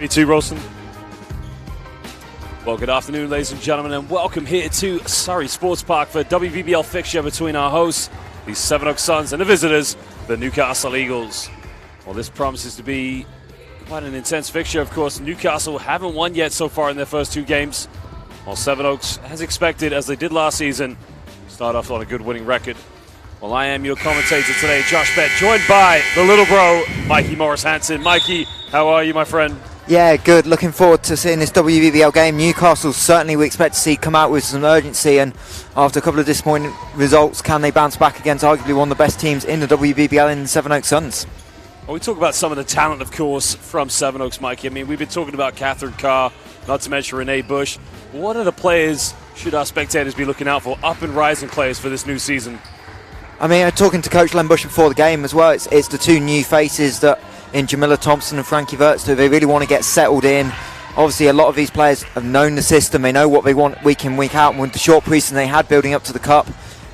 Me too, Ralston. Well, good afternoon, ladies and gentlemen, and welcome here to Surrey Sports Park for WBBL fixture between our hosts, the Sevenoaks Suns, and the visitors, the Newcastle Eagles. Well, this promises to be quite an intense fixture. Of course, Newcastle haven't won yet so far in their first two games, while Sevenoaks, as expected, as they did last season, start off on a good winning record. Well, I am your commentator today, Josh Bett, joined by the little bro, Mikey Morris Hanson. Mikey, how are you, my friend? Yeah, good. Looking forward to seeing this WBBL game. Newcastle certainly we expect to see come out with some urgency, and after a couple of disappointing results, can they bounce back against arguably one of the best teams in the WBBL in the Sevenoaks Suns? Well, we talk about some of the talent, of course, from Sevenoaks, Mikey. I mean, we've been talking about Catherine Carr, not to mention Renee Bush. What are the players should our spectators be looking out for, up and rising players for this new season? I mean, talking to Coach LEN BUSCH before the game as well, it's the two new faces that in Jamila Thompson and Frankie Verts, they really want to get settled in. Obviously, a lot of these players have known the system. They know what they want week in, week out. And with the short preseason they had building up to the Cup,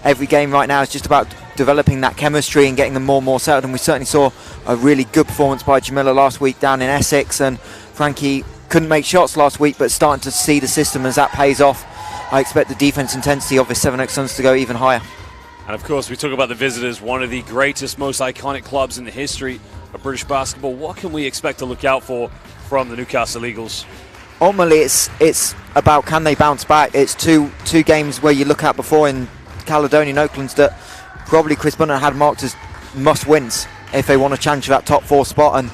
every game right now is just about developing that chemistry and getting them more and more settled. And we certainly saw a really good performance by Jamila last week down in Essex. And Frankie couldn't make shots last week, but starting to see the system as that pays off. I expect the defence intensity of the Sevenoaks Suns to go even higher. And of course, we talk about the visitors, one of the greatest, most iconic clubs in the history of British basketball. What can we expect to look out for from the Newcastle Eagles? Ultimately, it's about can they bounce back. It's two games where you look at before in Caledonia and Oaklands that probably Chris Bunten had marked as must-wins if they want to challenge for that top four spot,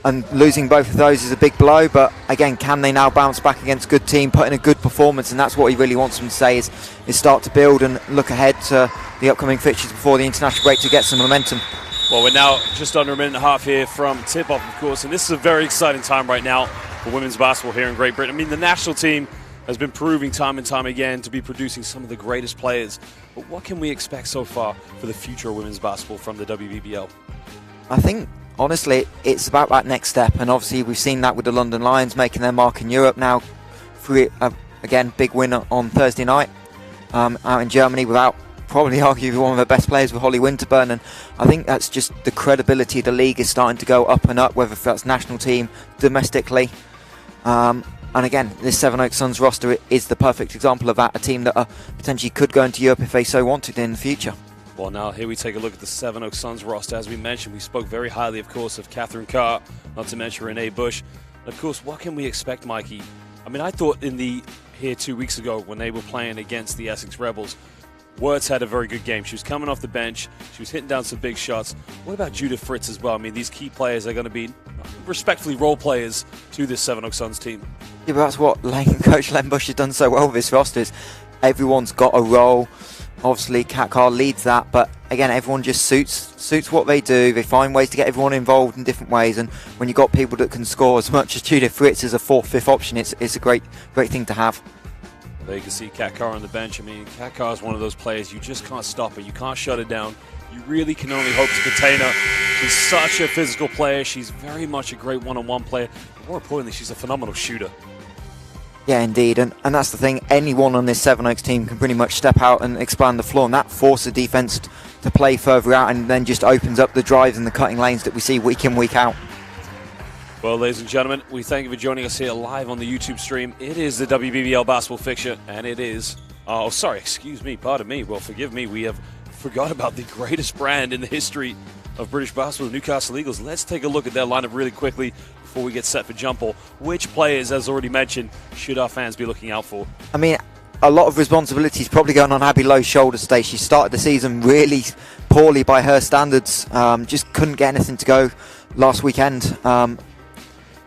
and losing both of those is a big blow. But again, can they now bounce back against a good team, put in a good performance? And that's what he really wants them to say, is start to build and look ahead to the upcoming fixtures before the international break to get some momentum. Well, we're now just under a minute and a half here from tip-off, of course, and this is a very exciting time right now for women's basketball here in Great Britain. I mean, the national team has been proving time and time again to be producing some of the greatest players. But what can we expect so far for the future of women's basketball from the WBBL? I think, honestly, it's about that next step, and obviously we've seen that with the London Lions making their mark in Europe now. Again, big win on Thursday night out in Germany without probably arguably one of the best players with Holly Winterburn, and I think that's just the credibility of the league is starting to go up and up, whether that's national team, domestically. And again, this Sevenoaks Suns roster is the perfect example of that, a team that potentially could go into Europe if they so wanted in the future. Well, now here we take a look at the Sevenoaks Suns roster. As we mentioned, we spoke very highly, of course, of Catherine Carr, not to mention Renee Bush. And of course, what can we expect, Mikey? I mean, I thought here 2 weeks ago when they were playing against the Essex Rebels, Wirtz had a very good game. She was coming off the bench. She was hitting down some big shots. What about Judith Fritz as well? I mean, these key players are going to be respectfully role players to this Sevenoaks Suns team. Yeah, but that's what Coach LEN BUSCH has done so well with this roster. Is everyone's got a role. Obviously, Kat Carr leads that, but again, everyone just suits what they do. They find ways to get everyone involved in different ways, and when you've got people that can score as much as Judith Fritz as a 4th, 5th option, it's a great thing to have. There you can see Kat Carr on the bench. I mean, Kat Carr is one of those players, you just can't stop her. You can't shut her down. You really can only hope to contain her. She's such a physical player. She's very much a great one-on-one player. But more importantly, she's a phenomenal shooter. Yeah, indeed. And that's the thing. Anyone on this Sevenoaks team can pretty much step out and expand the floor. And that forces the defence to play further out, and then just opens up the drives and the cutting lanes that we see week in, week out. Well, ladies and gentlemen, we thank you for joining us here live on the YouTube stream. It is the WBBL basketball fixture, and it is... Oh, sorry, excuse me, pardon me. Well, forgive me, we have forgot about the greatest brand in the history of British basketball, the Newcastle Eagles. Let's take a look at their lineup really quickly before we get set for jump ball. Which players, as already mentioned, should our fans be looking out for? I mean, a lot of responsibility is probably going on Abby Lowe's shoulders today. She started the season really poorly by her standards. Just couldn't get anything to go last weekend.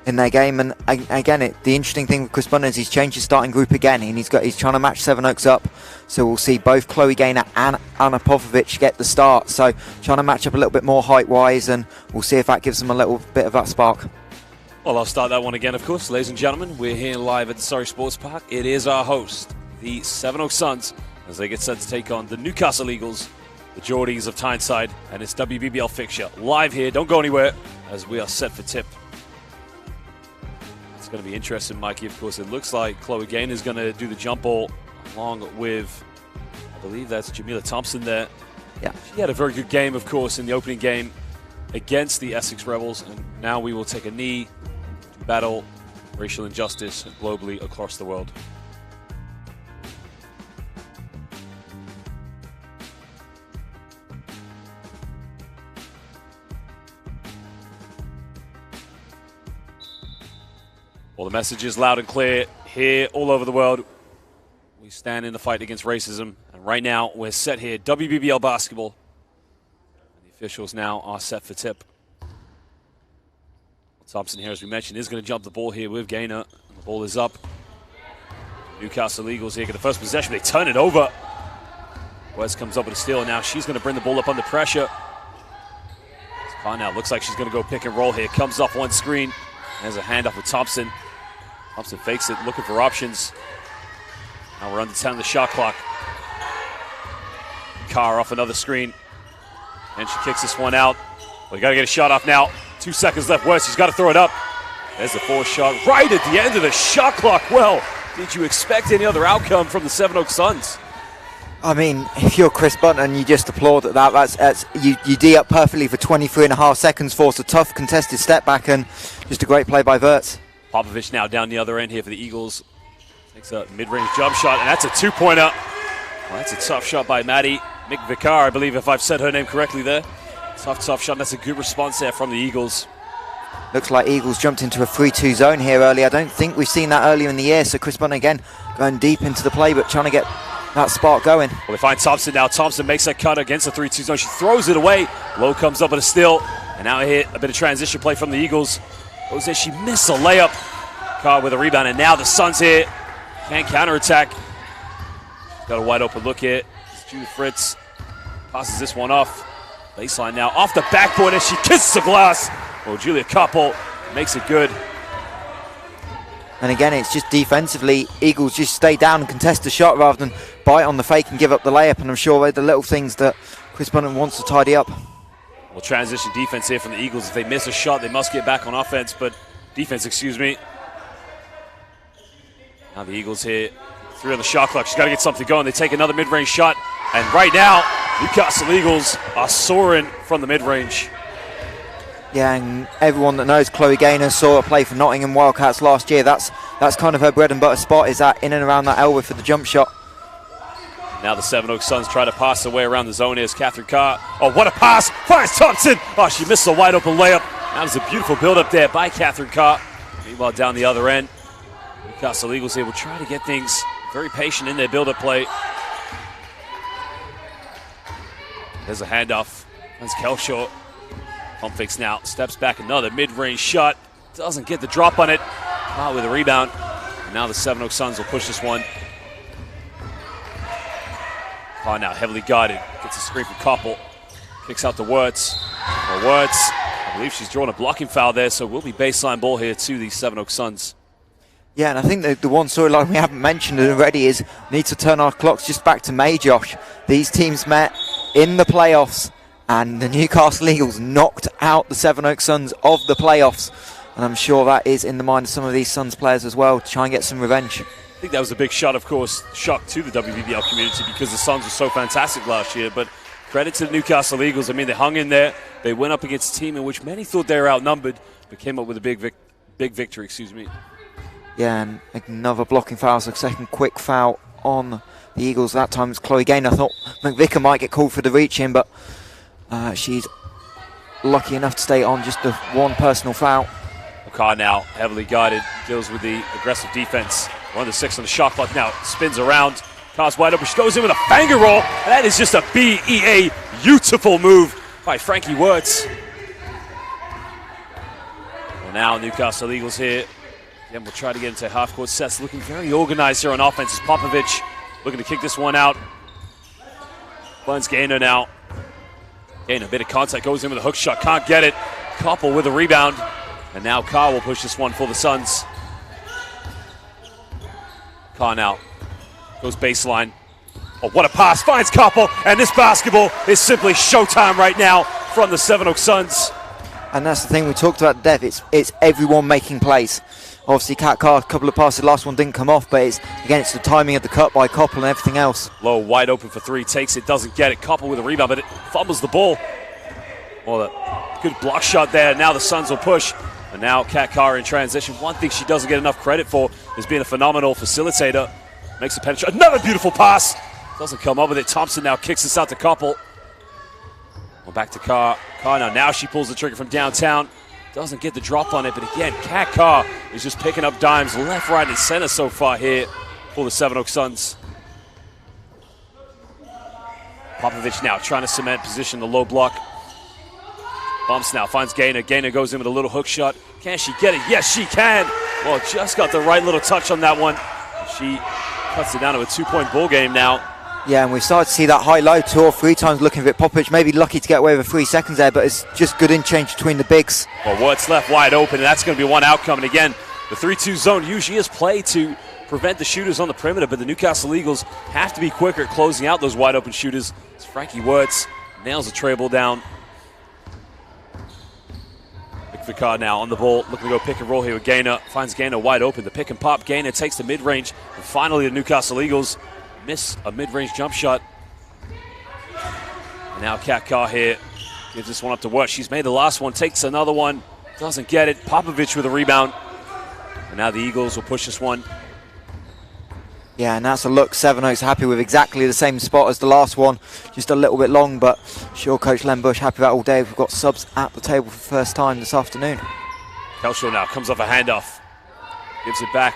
In their game, and again, the interesting thing with Chris Bunten is he's changed his starting group again, and he's trying to match Sevenoaks up. So we'll see both Chloe Gaynor and Anna Popovic get the start. So trying to match up a little bit more height-wise, and we'll see if that gives them a little bit of that spark. Well, I'll start that one again, of course. Ladies and gentlemen, we're here live at the Surrey Sports Park. It is our host, the Sevenoaks Suns, as they get set to take on the Newcastle Eagles, the Geordies of Tyneside, and it's WBBL fixture live here. Don't go anywhere, as we are set for tip. It's going to be interesting, Mikey. Of course, it looks like Chloe Gaynor is going to do the jump ball along with, I believe that's Jamila Thompson there. Yeah. She had a very good game, of course, in the opening game against the Essex Rebels, and now we will take a knee to battle racial injustice globally across the world. Well, the message is loud and clear here all over the world. We stand in the fight against racism. And right now, we're set here, WBBL basketball. And the officials now are set for tip. Thompson here, as we mentioned, is going to jump the ball here with Gaynor. And the ball is up. Newcastle Eagles here get the first possession. They turn it over. West comes up with a steal, and now she's going to bring the ball up under pressure. Now looks like she's going to go pick and roll here. Comes off one screen. There's a handoff with Thompson. Thompson fakes it, looking for options. Now we're under 10 on the shot clock. Carr off another screen. And she kicks this one out. Well, you got to get a shot off now. 2 seconds left. West, she's got to throw it up. There's the fourth shot right at the end of the shot clock. Well, did you expect any other outcome from the Sevenoaks Suns? I mean, if you're Chris Bunten, you just applaud at that. That's you D up perfectly for 23.5 seconds, forced a tough contested step back, and just a great play by Wirtz. Popovich now down the other end here for the Eagles. Takes a mid-range jump shot, and that's a two-pointer. Well, that's a tough shot by Maddie McVicar, I believe, if I've said her name correctly there. Tough shot. That's a good response there from the Eagles. Looks like Eagles jumped into a 3-2 zone here early. I don't think we've seen that earlier in the year, so Chris Bunten again going deep into the play, but trying to get that spark going. Well, they find Thompson now. Thompson makes that cut against the 3-2 zone. She throws it away. Lowe comes up with a steal. And now hit a bit of transition play from the Eagles. Goes there. She missed a layup. Carr with a rebound. And now the Suns here can't counterattack. Got a wide open look here. Judith Fritz passes this one off. Baseline now off the backboard as she kisses the glass. Well, Julia Koppel makes it good. And again, it's just defensively, Eagles just stay down and contest the shot rather than bite on the fake and give up the layup. And I'm sure they're the little things that Chris Bunten wants to tidy up. Well, transition defense here from the Eagles. If they miss a shot, they must get back on offense, but defense, excuse me. Now the Eagles here, 3 on the shot clock. She's got to get something going. They take another mid-range shot. And right now, Newcastle Eagles are soaring from the mid-range. Yeah, and everyone that knows Chloe Gaynor saw her play for Nottingham Wildcats last year. That's kind of her bread and butter spot, is that in and around that elbow for the jump shot. Now the Sevenoaks Suns try to pass away around the zone. Here's Catherine Carr. Oh, what a pass! Finds Thompson! Oh, she missed a wide open layup. That was a beautiful build-up there by Catherine Carr. Meanwhile, down the other end, Newcastle Eagles here will try to get things very patient in their build-up play. There's a handoff. That's Kelshaw. Pump fakes now. Steps back, another mid-range shot. Doesn't get the drop on it. With a rebound. And now the Sevenoaks Suns will push this one. Now heavily guarded. Gets a screen from Koppel. Kicks out to Wirtz. Wirtz, I believe she's drawn a blocking foul there, so we'll be baseline ball here to the Sevenoaks Suns. Yeah, and I think the one storyline we haven't mentioned already is need to turn our clocks just back to May, Josh. These teams met in the playoffs, and the Newcastle Eagles knocked out the Sevenoaks Suns of the playoffs. And I'm sure that is in the mind of some of these Suns players as well, to try and get some revenge. I think that was a big shot, of course, shock to the WBBL community because the Suns were so fantastic last year. But credit to the Newcastle Eagles. I mean, they hung in there. They went up against a team in which many thought they were outnumbered, but came up with a big victory, excuse me. Yeah, and another blocking foul, so second quick foul on the Eagles. That time it's Chloe Gaynor. I thought McVicar might get called for the reach in, but she's lucky enough to stay on just the one personal foul. Carr now heavily guarded, deals with the aggressive defense. 1 to 6 on the shot clock now, spins around. Carr's wide open, she goes in with a finger roll. And that is just a BEA beautiful move by Frankie Wirtz. Well, now Newcastle Eagles here. Again, we'll try to get into half-court sets. Looking very organized here on offense. It's Popovich looking to kick this one out. Buns Gaynor now. Gaynor, a bit of contact, goes in with a hook shot, can't get it. Koppel with a rebound. And now Carr will push this one for the Suns. Carr now goes baseline. Oh, what a pass, finds Koppel. And this basketball is simply showtime right now from the Sevenoaks Suns. And that's the thing we talked about, Dev. It's everyone making plays. Obviously, Kat Carr, a couple of passes, the last one didn't come off, but it's the timing of the cut by Koppel and everything else. Low, wide open for 3, takes it, doesn't get it. Koppel with a rebound, but it fumbles the ball. Well, a good block shot there. Now the Suns will push. And now Kat Carr in transition. One thing she doesn't get enough credit for is being a phenomenal facilitator. Makes a penetration. Another beautiful pass. Doesn't come up with it. Thompson now kicks this out to Koppel. Well, back to Carr. Carr now she pulls the trigger from downtown. Doesn't get the drop on it, but again, Kat Carr is just picking up dimes left, right, and center so far here for the Sevenoaks Suns. Popovich now trying to cement position, the low block. Bumps now, finds Gaynor. Gaynor goes in with a little hook shot. Can she get it? Yes, she can. Well, just got the right little touch on that one. She cuts it down to a 2-point ball game now. Yeah, and we've started to see that high-low 2 or 3 times looking for it. Popovich maybe lucky to get away with 3 seconds there, but it's just good interchange between the bigs. Well, Wirtz left wide open, and that's going to be one outcome. And again, the 3-2 zone usually is played to prevent the shooters on the perimeter, but the Newcastle Eagles have to be quicker at closing out those wide open shooters. As Frankie Wirtz nails the tray ball down. McVicar now on the ball, looking to go pick and roll here with Gaynor. Finds Gaynor wide open. The pick and pop. Gaynor takes the mid-range. And finally, the Newcastle Eagles miss a mid-range jump shot. And now Kat Carr here gives this one up to Wirtz. She's made the last one, takes another one, doesn't get it. Popovich with a rebound. And now the Eagles will push this one. Yeah, and that's a look Sevenoaks happy with, exactly the same spot as the last one, just a little bit long, but sure Coach Len Busch happy with that all day. We've got subs at the table for the first time this afternoon. Kelshaw now comes off a handoff, gives it back,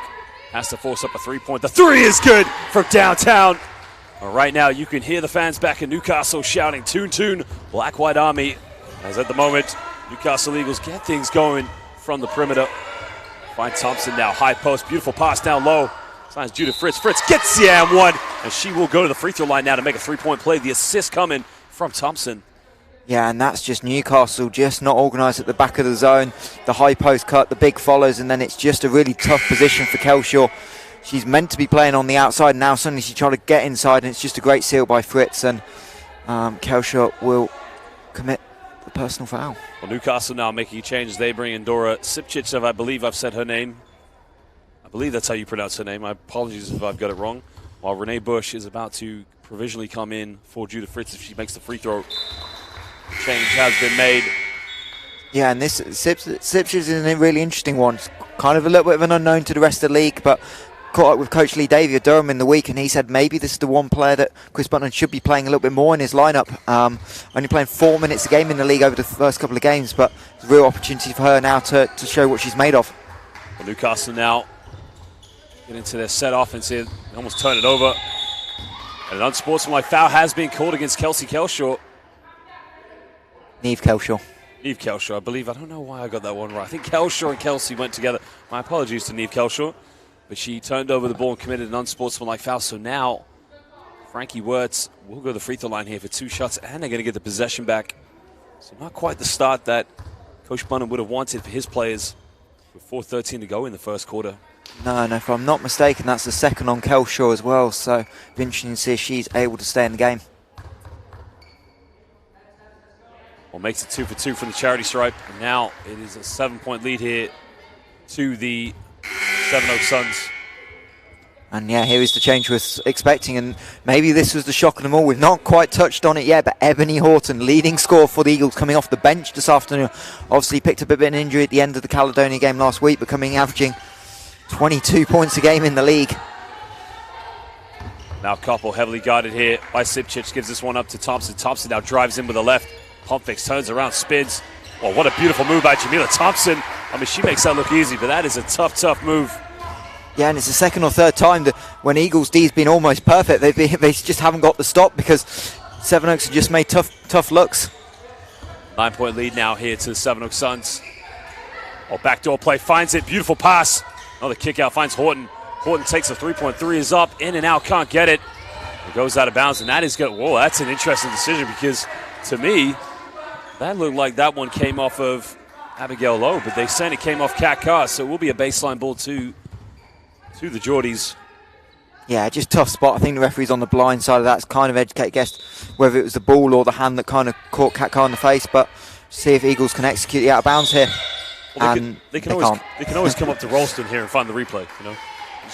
has to force up a 3-point. The 3 is good from downtown. Well, right now you can hear the fans back in Newcastle shouting, "Toon, toon, Black White Army," as at the moment Newcastle Eagles get things going from the perimeter. Find Thompson now, high post, beautiful pass down low. Signs Judith Fritz. Fritz gets the and one, and she will go to the free throw line now to make a 3-point play. The assist coming from Thompson. Yeah, and that's just Newcastle just not organised at the back of the zone. The high post cut, the big follows, and then it's just a really tough position for Kelshaw. She's meant to be playing on the outside now. Suddenly she's trying to get inside, and it's just a great seal by Fritz, and Kelshaw will commit the personal foul. Well, Newcastle now making changes. They bring in Dora Sipcic, I believe I've said her name. I believe that's how you pronounce her name. My apologies if I've got it wrong. While Renee Bush is about to provisionally come in for Judith Fritz if she makes the free throw. Change has been made. Yeah, and this Sipcic is a really interesting one. It's kind of a little bit of an unknown to the rest of the league, but caught up with Coach Lee Davey of Durham in the week, and he said maybe this is the one player that Chris Bunton should be playing a little bit more in his lineup. Only playing 4 minutes a game in the league over the first couple of games, but it's a real opportunity for her now to show what she's made of. Well, Newcastle now get into their set offense here, almost turn it over. And an unsportsmanlike foul has been called against Kelsey Kelshaw. Neve Kelshaw. Neve Kelshaw, I believe. I don't know why I got that one right. I think Kelshaw and Kelsey went together. My apologies to Neve Kelshaw. But she turned over the ball and committed an unsportsmanlike foul. So now Frankie Wirtz will go to the free throw line here for 2 shots, and they're going to get the possession back. So not quite the start that Coach Bunton would have wanted for his players with 4:13 to go in the first quarter. No, if I'm not mistaken, that's the second on Kelshaw as well. So it'll be interesting to see if she's able to stay in the game. Well, makes it 2 for 2 from the charity stripe. And now it is a 7-point lead here to the Sevenoaks Suns. And yeah, here is the change we're expecting, and maybe this was the shock of them all. We've not quite touched on it yet, but Ebony Horton, leading scorer for the Eagles, coming off the bench this afternoon. Obviously picked up a bit of an injury at the end of the Caledonia game last week, but averaging 22 points a game in the league. Now Koppel heavily guarded here by Sipcic, gives this one up to Thompson. Thompson now drives in with the left. Pump fakes, turns around, spins. Oh, what a beautiful move by Jamila Thompson. I mean, she makes that look easy, but that is a tough move. Yeah, and it's the second or third time that when Eagles D's been almost perfect, they just haven't got the stop because Sevenoaks have just made tough looks. 9-point lead now here to the Sevenoaks Suns. Oh, backdoor play, finds it, beautiful pass. Another kick out, finds Horton. Horton takes a 3-point, is up, in and out, can't get it. It goes out of bounds, and that is good. Whoa, that's an interesting decision because to me, that looked like that one came off of Abigail Lowe, but they said it came off Kat Carr, so it will be a baseline ball to the Geordies. Yeah, just tough spot. I think the referee's on the blind side of that. It's kind of educated guess whether it was the ball or the hand that kind of caught Kat Carr in the face, but see if Eagles can execute the out of bounds here. Well, they can always come up to Ralston here and find the replay, you know.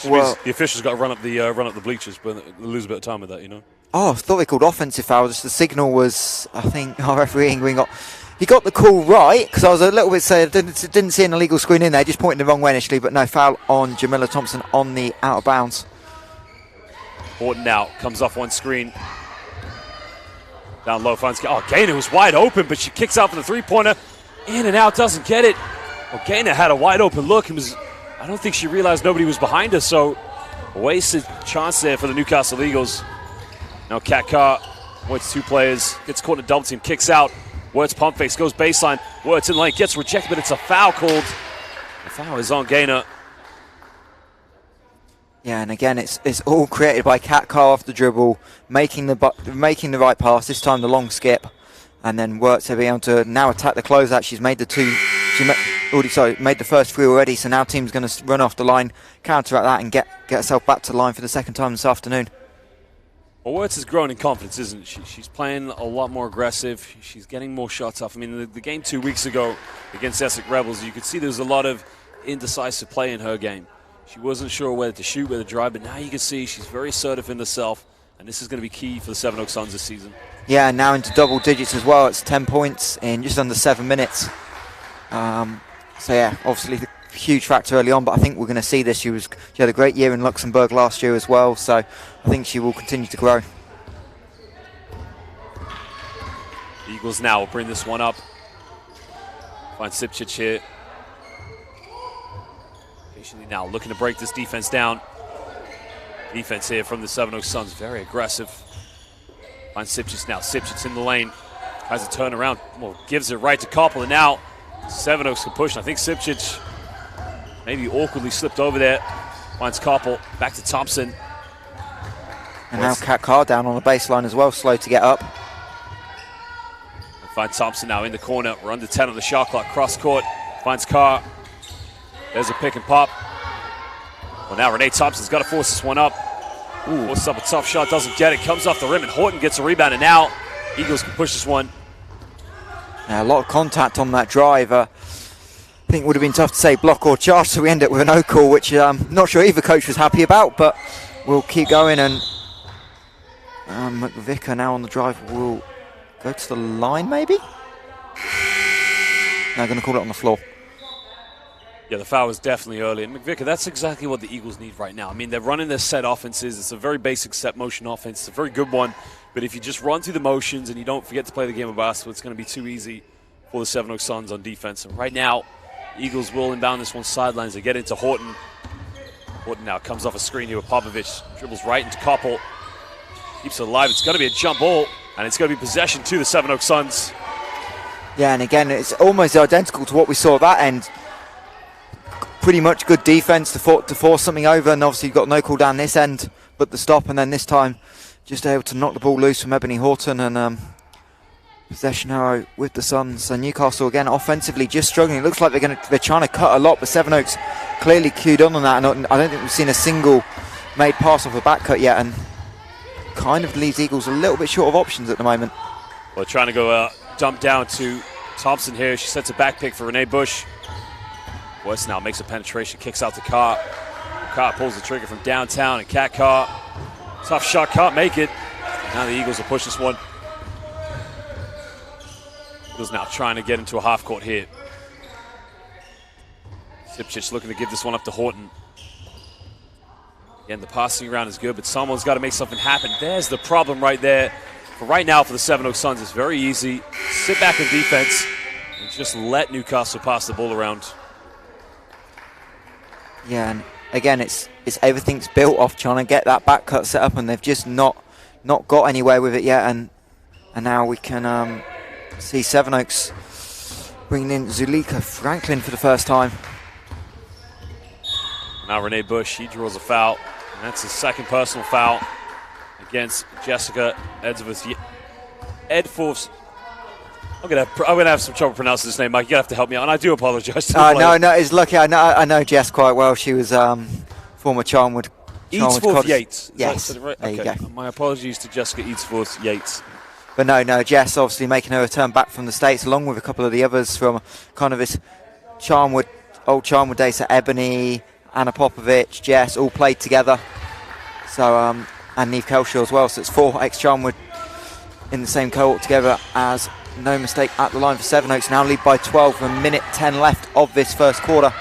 Well, the officials got to run up the bleachers, but they lose a bit of time with that, you know. Oh, I thought they called offensive foul. Just the signal was, I think, our referee Ingrid got he got the call right, because I was a little bit sad. Didn't see an illegal screen in there, just pointing the wrong way initially, but no, foul on Jamila Thompson on the out of bounds. Horton now comes off one screen. Down low, finds Gaynor was wide open, but she kicks out for the three-pointer. In and out, doesn't get it. Well, Gaynor had a wide open look and I don't think she realized nobody was behind her, so a wasted chance there for the Newcastle Eagles. Now Kat Carr waits two players, gets caught in a double team, kicks out. Wirtz pump fakes, goes baseline. Wirtz in lane, gets rejected, but it's a foul called. The foul is on Gaynor. Yeah, and again, it's all created by Kat Carr off the dribble, making the right pass. This time the long skip, and then Wirtz to be able to now attack the closeout. She's made the made the first three already. So now team's going to run off the line, counteract that, and get herself back to the line for the second time this afternoon. Well, Wirtz has grown in confidence, isn't she? She's playing a lot more aggressive. She's getting more shots off. I mean, the game 2 weeks ago against Essex Rebels, you could see there was a lot of indecisive play in her game. She wasn't sure whether to shoot, whether to drive, but now you can see she's very assertive in herself, and this is going to be key for the Sevenoaks Suns this season. Yeah, and now into double digits as well. It's 10 points in just under 7 minutes. So yeah, obviously a huge factor early on, but I think we're going to see this. She had a great year in Luxembourg last year as well, so I think she will continue to grow. The Eagles now will bring this one up. Find Sipchich here. Now looking to break this defense down. Defense here from the Sevenoaks Suns, very aggressive. Finds Sipchich now. Sipchich in the lane. Has a turnaround. Well, gives it right to Koppel. And now Sevenoaks can push. I think Sipchich maybe awkwardly slipped over there. Finds Koppel. Back to Thompson. And now Kat Carr down on the baseline as well. Slow to get up. Finds Thompson now in the corner. We're under 10 on the shot clock. Cross court. Finds Carr. There's a pick and pop. Well, now Renee Thompson's got to force this one up. Forces up a tough shot, doesn't get it. Comes off the rim, and Horton gets a rebound, and now Eagles can push this one. Yeah, a lot of contact on that drive. I think it would have been tough to say block or charge, so we end up with an O call, which I'm not sure either coach was happy about, but we'll keep going. And McVicker now on the drive will go to the line, maybe? Now going to call it on the floor. Yeah, the foul was definitely early. And McVicker, that's exactly what the Eagles need right now. I mean, they're running their set offenses. It's a very basic set motion offense. It's a very good one. But if you just run through the motions and you don't forget to play the game of basketball, it's going to be too easy for the Sevenoaks Suns on defense. And right now, Eagles will inbound this one sidelines. They get into Horton. Horton now comes off a screen here with Popovich. Dribbles right into Koppel. Keeps it alive. It's going to be a jump ball. And it's going to be possession to the Sevenoaks Suns. Yeah, and again, it's almost identical to what we saw at that end. Pretty much good defense to force something over, and obviously you've got no call down this end, but the stop, and then this time just able to knock the ball loose from Ebony Horton, and possession arrow with the Suns. So Newcastle again offensively just struggling. It looks like they're trying to cut a lot, but Sevenoaks clearly queued on that, and I don't think we've seen a single made pass off a back cut yet, and kind of leaves Eagles a little bit short of options at the moment. Well, trying to go dump down to Thompson here. She sets a back pick for Renee Busch. West now makes a penetration, kicks out to Carr. Carr pulls the trigger from downtown, and Kat Carr, tough shot, can't make it. Now the Eagles will push this one. Eagles now trying to get into a half court here. Sipchich looking to give this one up to Horton. Again, the passing around is good, but someone's got to make something happen. There's the problem right there. For right now, for the Sevenoaks Suns, it's very easy. Sit back in defense and just let Newcastle pass the ball around. Yeah, and again, it's everything's built off trying to get that back cut set up, and they've just not got anywhere with it yet. And now we can see Sevenoaks bringing in Zulika Franklin for the first time. Now Renee Busch, she draws a foul, and that's his second personal foul against Jessica Edforth. I'm gonna have some trouble pronouncing this name, Mike. You're gonna have to help me out, and I do apologise. No, it's lucky. I know Jess quite well. She was former Charnwood. Eadsforth Yates. Yes, right? there Okay. you go. My apologies to Jessica Eadsforth Yates. But no, Jess obviously making her return back from the States, along with a couple of the others from kind of this old Charnwood days. So Ebony, Anna Popovich, Jess, all played together. So and Neve Kelshaw as well. So it's 4 ex-Charnwood in the same cohort together as no mistake at the line for Sevenoaks. Now lead by 12 with a minute 10 left of this first quarter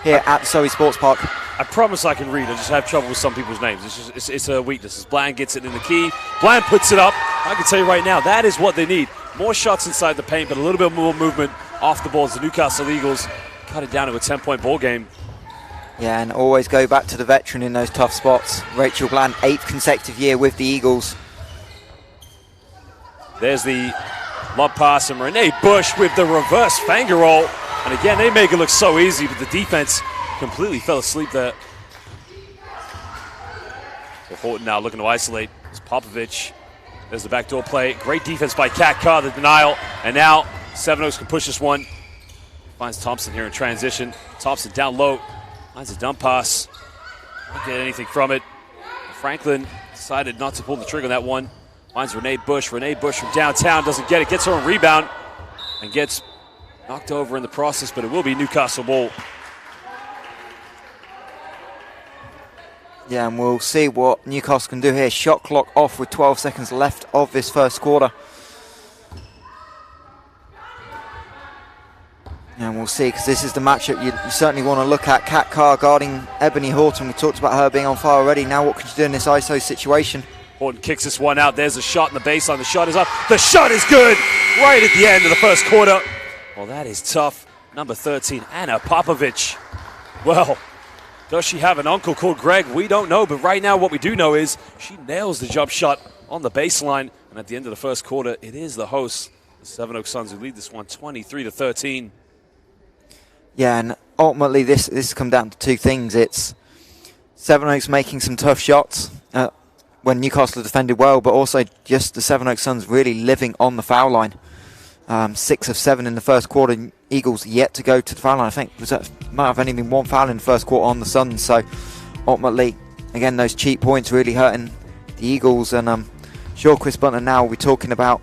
here at Surrey Sports Park. I promise I can read. I just have trouble with some people's names. It's a weakness. As Bland gets it in the key, Bland puts it up. I can tell you right now, that is what they need. More shots inside the paint, but a little bit more movement off the ball as the Newcastle Eagles cut it down to a 10-point ball game. Yeah, and always go back to the veteran in those tough spots. Rachel Bland, 8th consecutive year with the Eagles. There's the lob pass, and LEN Busch with the reverse finger roll. And again, they make it look so easy, but the defense completely fell asleep there. Well, Horton now looking to isolate. It's Popovich. There's the backdoor play. Great defense by Kat Carr, the denial. And now Sevenoaks can push this one. Finds Thompson here in transition. Thompson down low. Finds a dump pass. Don't get anything from it. Franklin decided not to pull the trigger on that one. Finds LEN Busch. LEN Busch from downtown doesn't get it. Gets her own rebound and gets knocked over in the process, but it will be Newcastle ball. Yeah, and we'll see what Newcastle can do here. Shot clock off with 12 seconds left of this first quarter. And we'll see, because this is the matchup you certainly want to look at. Kat Carr guarding Ebony Horton. We talked about her being on fire already. Now what can she do in this ISO situation? Horton kicks this one out. There's a shot in the baseline. The shot is up. The shot is good right at the end of the first quarter. Well, that is tough. Number 13, Anna Popovich. Well, does she have an uncle called Greg? We don't know, but right now what we do know is she nails the jump shot on the baseline. And at the end of the first quarter, it is the hosts, the Sevenoaks Suns, who lead this one 23-13. Yeah, and ultimately this has come down to two things. It's Sevenoaks making some tough shots when Newcastle defended well, but also just the Sevenoaks Suns really living on the foul line. 6 of 7 in the first quarter. Eagles yet to go to the foul line. I think might have only been one foul in the first quarter on the Suns. So ultimately, again, those cheap points really hurting the Eagles. And sure, Chris Bunter now will be talking about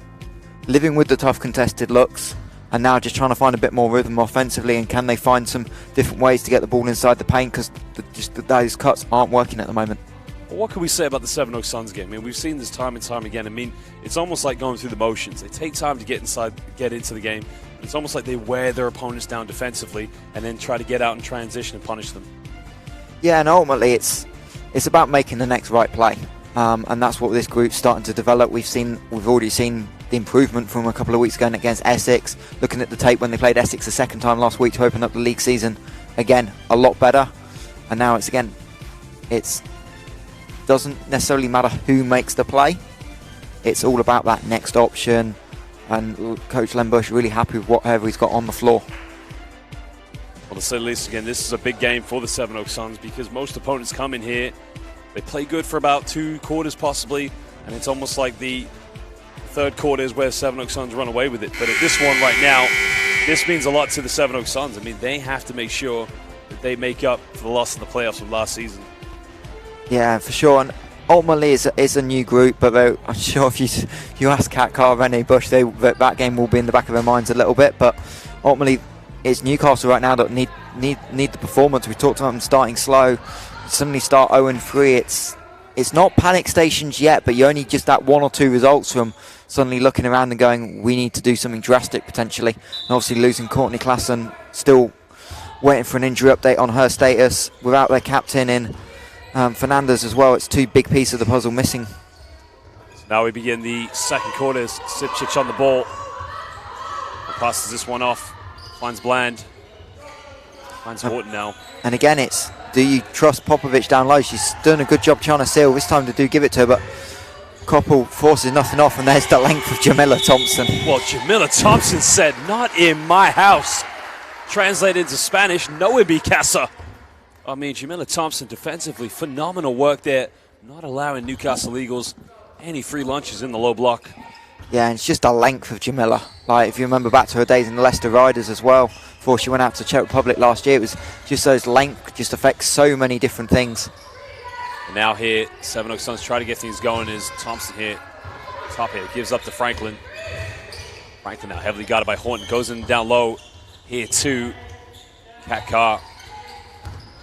living with the tough contested looks, and now just trying to find a bit more rhythm offensively, and can they find some different ways to get the ball inside the paint, because those cuts aren't working at the moment. Well, what can we say about the Sevenoaks Suns game? I mean, we've seen this time and time again. I mean, it's almost like going through the motions. They take time to get into the game. It's almost like they wear their opponents down defensively and then try to get out and transition and punish them. Yeah, and ultimately it's about making the next right play, and that's what this group's starting to develop. We've already seen the improvement from a couple of weeks ago against Essex. Looking at the tape when they played Essex the second time last week to open up the league season, again a lot better. And now it doesn't necessarily matter who makes the play. It's all about that next option. And Coach LEN Busch really happy with whatever he's got on the floor. Well, to say the least, again, this is a big game for the Sevenoaks Suns, because most opponents come in here, they play good for about 2 quarters possibly, and it's almost like the third quarter is where Sevenoaks Suns run away with it. But at this one right now, this means a lot to the Sevenoaks Suns. I mean, they have to make sure that they make up for the loss in the playoffs from last season. Yeah, for sure. And ultimately, it's a new group, but I'm sure if you ask Kat Carr, LEN Busch, that game will be in the back of their minds a little bit. But ultimately, it's Newcastle right now that need the performance. We talked about them starting slow, suddenly start 0-3. It's not panic stations yet, but you only just that 1 or 2 results from suddenly looking around and going, we need to do something drastic potentially. And obviously losing Courtney Klassen, still waiting for an injury update on her status, without their captain in Fernandez as well. It's 2 big pieces of the puzzle missing. So now we begin the second quarter. Sipchich on the ball. He passes this one off. Finds Bland. Finds Horton now. And again, it's, do you trust Popovich down low? She's done a good job trying to seal. This time to do give it to her, but Koppel forces nothing off, and there's the length of Jamila Thompson. Well, Jamila Thompson said, not in my house. Translated into Spanish, no en mi casa. I mean, Jamila Thompson defensively, phenomenal work there, not allowing Newcastle Eagles any free lunches in the low block. Yeah, and it's just the length of Jamila. Like, if you remember back to her days in the Leicester Riders as well, before she went out to Czech Republic last year, it was just those length just affects so many different things. And now here, Sevenoaks Suns try to get things going as Thompson here, top hit, gives up to Franklin. Franklin now heavily guarded by Horton, goes in down low here to Kat Carr.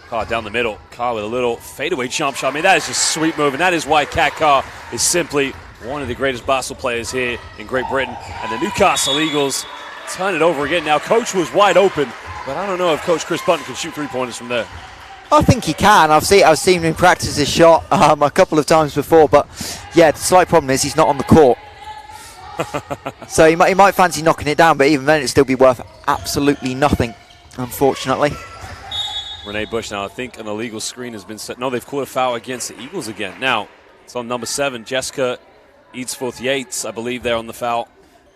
Carr down the middle. Carr with a little fadeaway jump shot. I mean, that is just sweet move, and that is why Kat Carr is simply one of the greatest basketball players here in Great Britain. And the Newcastle Eagles turn it over again. Now, Coach was wide open, but I don't know if Coach Chris Bunton can shoot three-pointers from there. I think he can. I've seen him in practice his shot a couple of times before, but yeah, the slight problem is he's not on the court. So he might fancy knocking it down, but even then it'd still be worth absolutely nothing, unfortunately. Renee Busch now, I think an illegal screen has been set. No, they've caught a foul against the Eagles again. Now, it's on number 7, Jessica Eadsforth-Yates, I believe they're on the foul.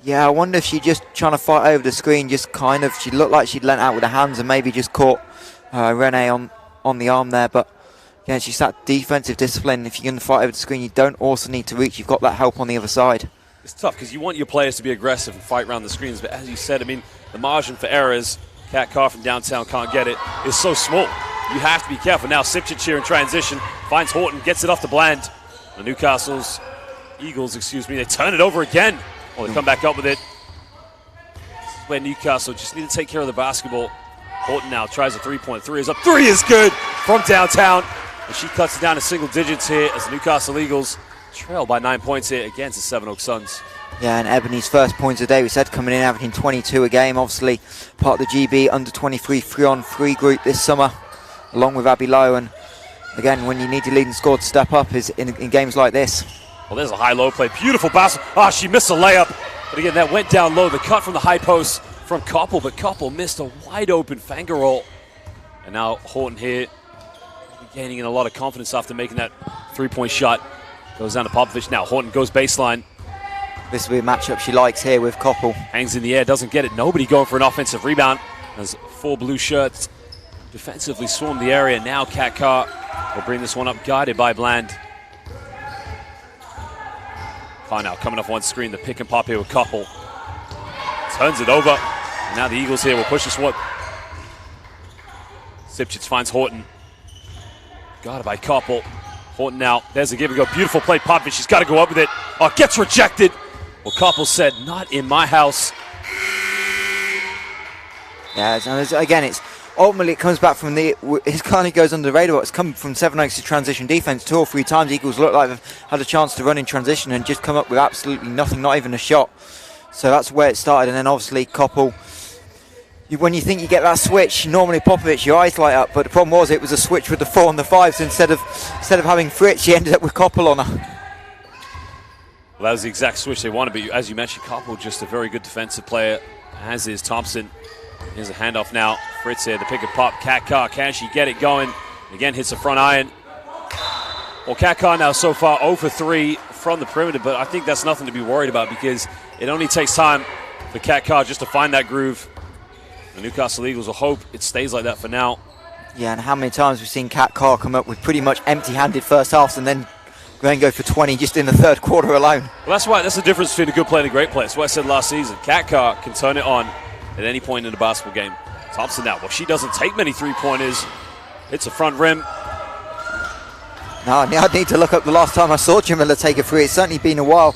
Yeah, I wonder if she just trying to fight over the screen, she looked like she'd lent out with her hands and maybe just caught Renee on the arm there. But again, she's that defensive discipline. If you're going to fight over the screen, you don't also need to reach. You've got that help on the other side. It's tough because you want your players to be aggressive and fight around the screens. But as you said, I mean, the margin for errors, Kat Carr from downtown can't get it, is so small. You have to be careful. Now Sipchich here in transition, finds Horton, gets it off to Bland. The Eagles, they turn it over again. Well, they come back up with it. This is where Newcastle just need to take care of the basketball. Horton now tries a three-point. Three is up. Three is good from downtown. And she cuts it down to single digits here as the Newcastle Eagles trail by 9 points here against the Sevenoaks Suns. Yeah, and Ebony's first points a day, we said, coming in averaging 22 a game. Obviously part of the GB under-23 3-on-3 group this summer, along with Abby Lowe. And again, when you need your leading scorer to step up is in games like this. Well, there's a high-low play. Beautiful basketball. She missed a layup. But again, that went down low. The cut from the high post from Koppel, but Koppel missed a wide-open finger roll. And now Horton here gaining in a lot of confidence after making that three-point shot. Goes down to Popovich now. Horton goes baseline. This will be a matchup she likes here with Koppel. Hangs in the air, doesn't get it. Nobody going for an offensive rebound as 4 blue shirts defensively swarm the area. Now Kat Carr will bring this one up, guided by Bland. Carr now coming off one screen, the pick and pop here with Koppel. Turns it over. And now the Eagles here will push this one. Sipchich finds Horton. Guarded by Koppel. Horton now, there's a give and go. Beautiful play, Popovich, she's got to go up with it. Oh, gets rejected. Well, Koppel said, not in my house. Yeah, and again, it's ultimately it comes back from it kind of goes under the radar. It's come from Sevenoaks' transition defense 2 or 3 times. Eagles look like they've had a chance to run in transition and just come up with absolutely nothing, not even a shot. So that's where it started. And then obviously Koppel, when you think you get that switch, normally Popovich, your eyes light up. But the problem was it was a switch with the 4 and the 5. So instead of having Fritz, she ended up with Koppel on her. Well, that was the exact switch they wanted. But as you mentioned, Koppel just a very good defensive player, as is Thompson. Here's a handoff now. Fritz here, the pick and pop. Kat Carr, can she get it going? Again, hits the front iron. Well, Kat Carr now so far 0 for 3 from the perimeter, but I think that's nothing to be worried about because it only takes time for Kat Carr just to find that groove. The Newcastle Eagles will hope it stays like that for now. Yeah, and how many times we've seen Kat Carr come up with pretty much empty-handed first halves and then go for 20 just in the third quarter alone. Well, that's the difference between a good player and a great player. That's what I said last season. Kat Carr can turn it on at any point in the basketball game. Thompson now, well, she doesn't take many three-pointers. Hits a front rim. Now I need to look up the last time I saw Jamila take a three. It's certainly been a while.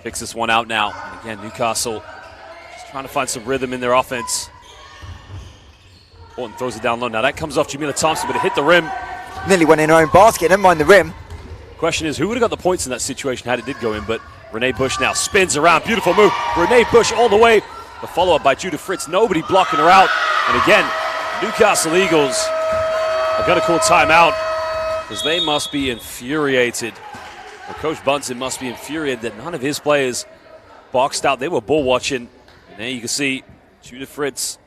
Fix this one out now. And again, Newcastle just trying to find some rhythm in their offense. Horton throws it down low. Now that comes off Jamila Thompson, but it hit the rim. Nearly went in her own basket, never mind the rim. Question is, who would have got the points in that situation had it did go in? But Renee Busch now spins around. Beautiful move. Renee Busch all the way. The follow-up by Judith Fritz. Nobody blocking her out. And again, Newcastle Eagles are going to call timeout because they must be infuriated. Well, Coach Bunten must be infuriated that none of his players boxed out. They were ball watching. And there you can see Judith Fritz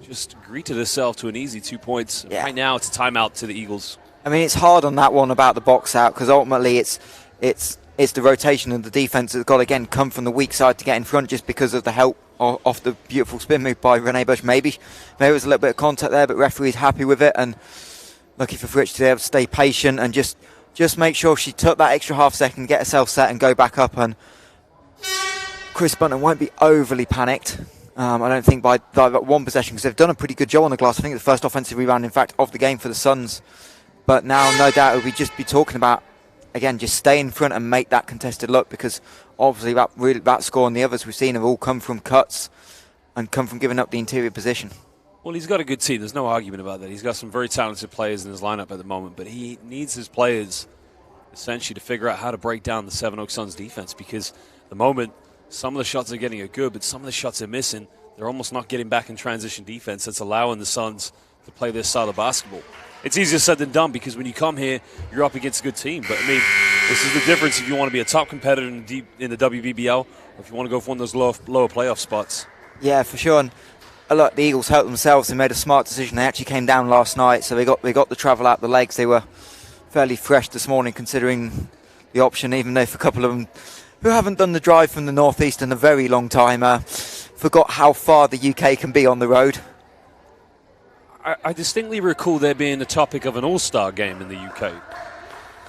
just greeted herself to an easy 2 points. Yeah. Right now, it's a timeout to the Eagles. I mean, it's hard on that one about the box out because ultimately it's the rotation and the defense that's got to, again, come from the weak side to get in front just because of the help off the beautiful spin move by Renee Busch. Maybe there was a little bit of contact there, but referee's happy with it and lucky for Fritz to be able to stay patient and just make sure she took that extra half second, get herself set and go back up. And Chris Bunten won't be overly panicked. I don't think by one possession because they've done a pretty good job on the glass. I think the first offensive rebound, in fact, of the game for the Suns. But now, no doubt, we'll just be talking about, again, just stay in front and make that contested look because obviously that score and the others we've seen have all come from cuts and come from giving up the interior position. Well, he's got a good team. There's no argument about that. He's got some very talented players in his lineup at the moment, but he needs his players essentially to figure out how to break down the Sevenoaks Suns defense, because at the moment, some of the shots they're getting are good, but some of the shots they're missing, they're almost not getting back in transition defense. That's allowing the Suns to play their style of basketball. It's easier said than done, because when you come here, you're up against a good team. But, I mean, this is the difference if you want to be a top competitor in the WBBL, or if you want to go for one of those lower playoff spots. Yeah, for sure. And look, the Eagles helped themselves. They made a smart decision. They actually came down last night, so they got the travel out the legs. They were fairly fresh this morning, considering the option, even though for a couple of them who haven't done the drive from the northeast in a very long time, forgot how far the UK can be on the road. I distinctly recall there being the topic of an all-star game in the UK.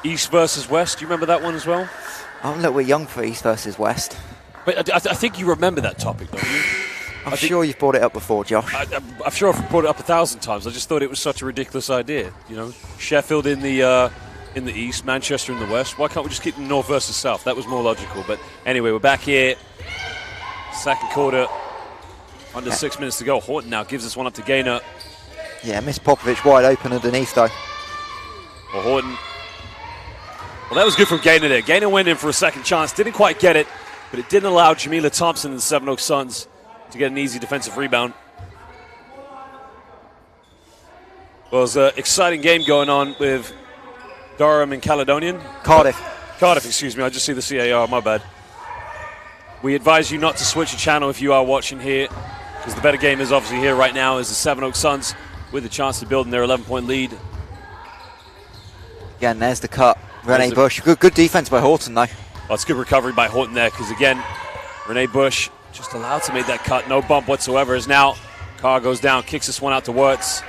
East versus West. Do you remember that one as well? I'm a little bit young for East versus West. But I think you remember that topic, don't you? I'm sure you've brought it up before, Josh. I'm sure I've brought it up 1,000 times. I just thought it was such a ridiculous idea. You know, Sheffield in the East, Manchester in the West. Why can't we just keep them North versus South? That was more logical. But anyway, we're back here. Second quarter. Under 6 minutes to go. Horton now gives us one up to Gaynor. Yeah, Miss Popovich wide open underneath, though. Well, Horton. Well, that was good from Gaynor there. Gaynor went in for a second chance. Didn't quite get it, but it didn't allow Jamila Thompson and the Sevenoaks Suns to get an easy defensive rebound. Well, it was an exciting game going on with Durham and Caledonian. Cardiff, excuse me. I just see the CAR, my bad. We advise you not to switch a channel if you are watching here, because the better game is obviously here right now is the Sevenoaks Suns with a chance to build in their 11-point lead. Again, there's the cut. Renee Bush. Good defense by Horton, though. Well, it's good recovery by Horton there, because, again, Renee Bush just allowed to make that cut. No bump whatsoever. As now Carr goes down, kicks this one out to Wirtz.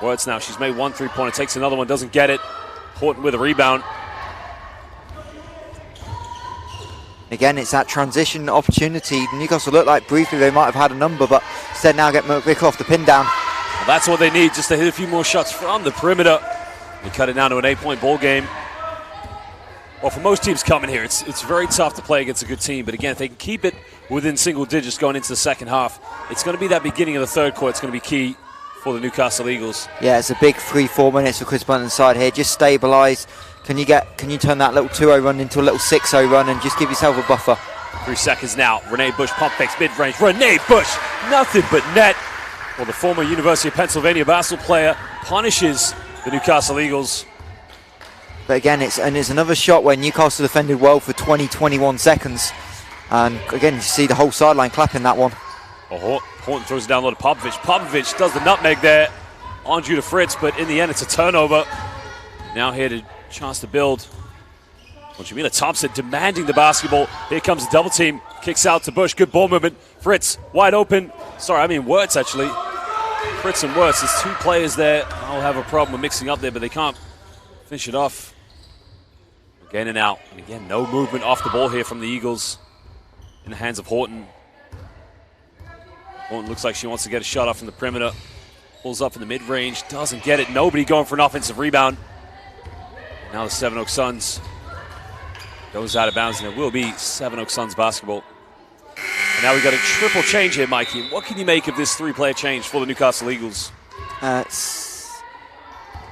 Wirtz now, she's made one three-pointer, takes another one, doesn't get it. Horton with a rebound. Again, it's that transition opportunity. Newcastle looked like briefly they might have had a number, but instead now get McVick off the pin down. Well, that's what they need, just to hit a few more shots from the perimeter. They cut it down to an 8-point ball game. Well, for most teams coming here, it's very tough to play against a good team. But again, if they can keep it within single digits going into the second half, it's going to be that beginning of the third quarter. It's going to be key for the Newcastle Eagles. Yeah, it's a big 3-4 minutes for Chris Bunten's side here. Just stabilise. Can you turn that little 2-0 run into a little 6-0 run and just give yourself a buffer? 3 seconds now. Renee Bush pump fakes mid-range. Renee Bush, nothing but net. Well, the former University of Pennsylvania basketball player punishes the Newcastle Eagles. But again, it's another shot where Newcastle defended well for 20-21 seconds. And again, you see the whole sideline clapping that one. Well, Horton throws it down low to Popovich. Popovich does the nutmeg there on Judah Fritz, but in the end, it's a turnover. Now here to chance to build. Well, Jamila Thompson demanding the basketball. Here comes the double team. Kicks out to Bush. Good ball movement. Fritz wide open. Sorry, I mean Wirtz actually. Fritz and Wirtz. There's two players there. I'll have a problem with mixing up there, but they can't finish it off. Again and out. And again, no movement off the ball here from the Eagles in the hands of Horton. Horton looks like she wants to get a shot off from the perimeter. Pulls up in the mid-range. Doesn't get it. Nobody going for an offensive rebound. Now the Sevenoaks Suns goes out of bounds, and it will be Sevenoaks Suns basketball. And now we've got a triple change here, Mikey. What can you make of this three-player change for the Newcastle Eagles?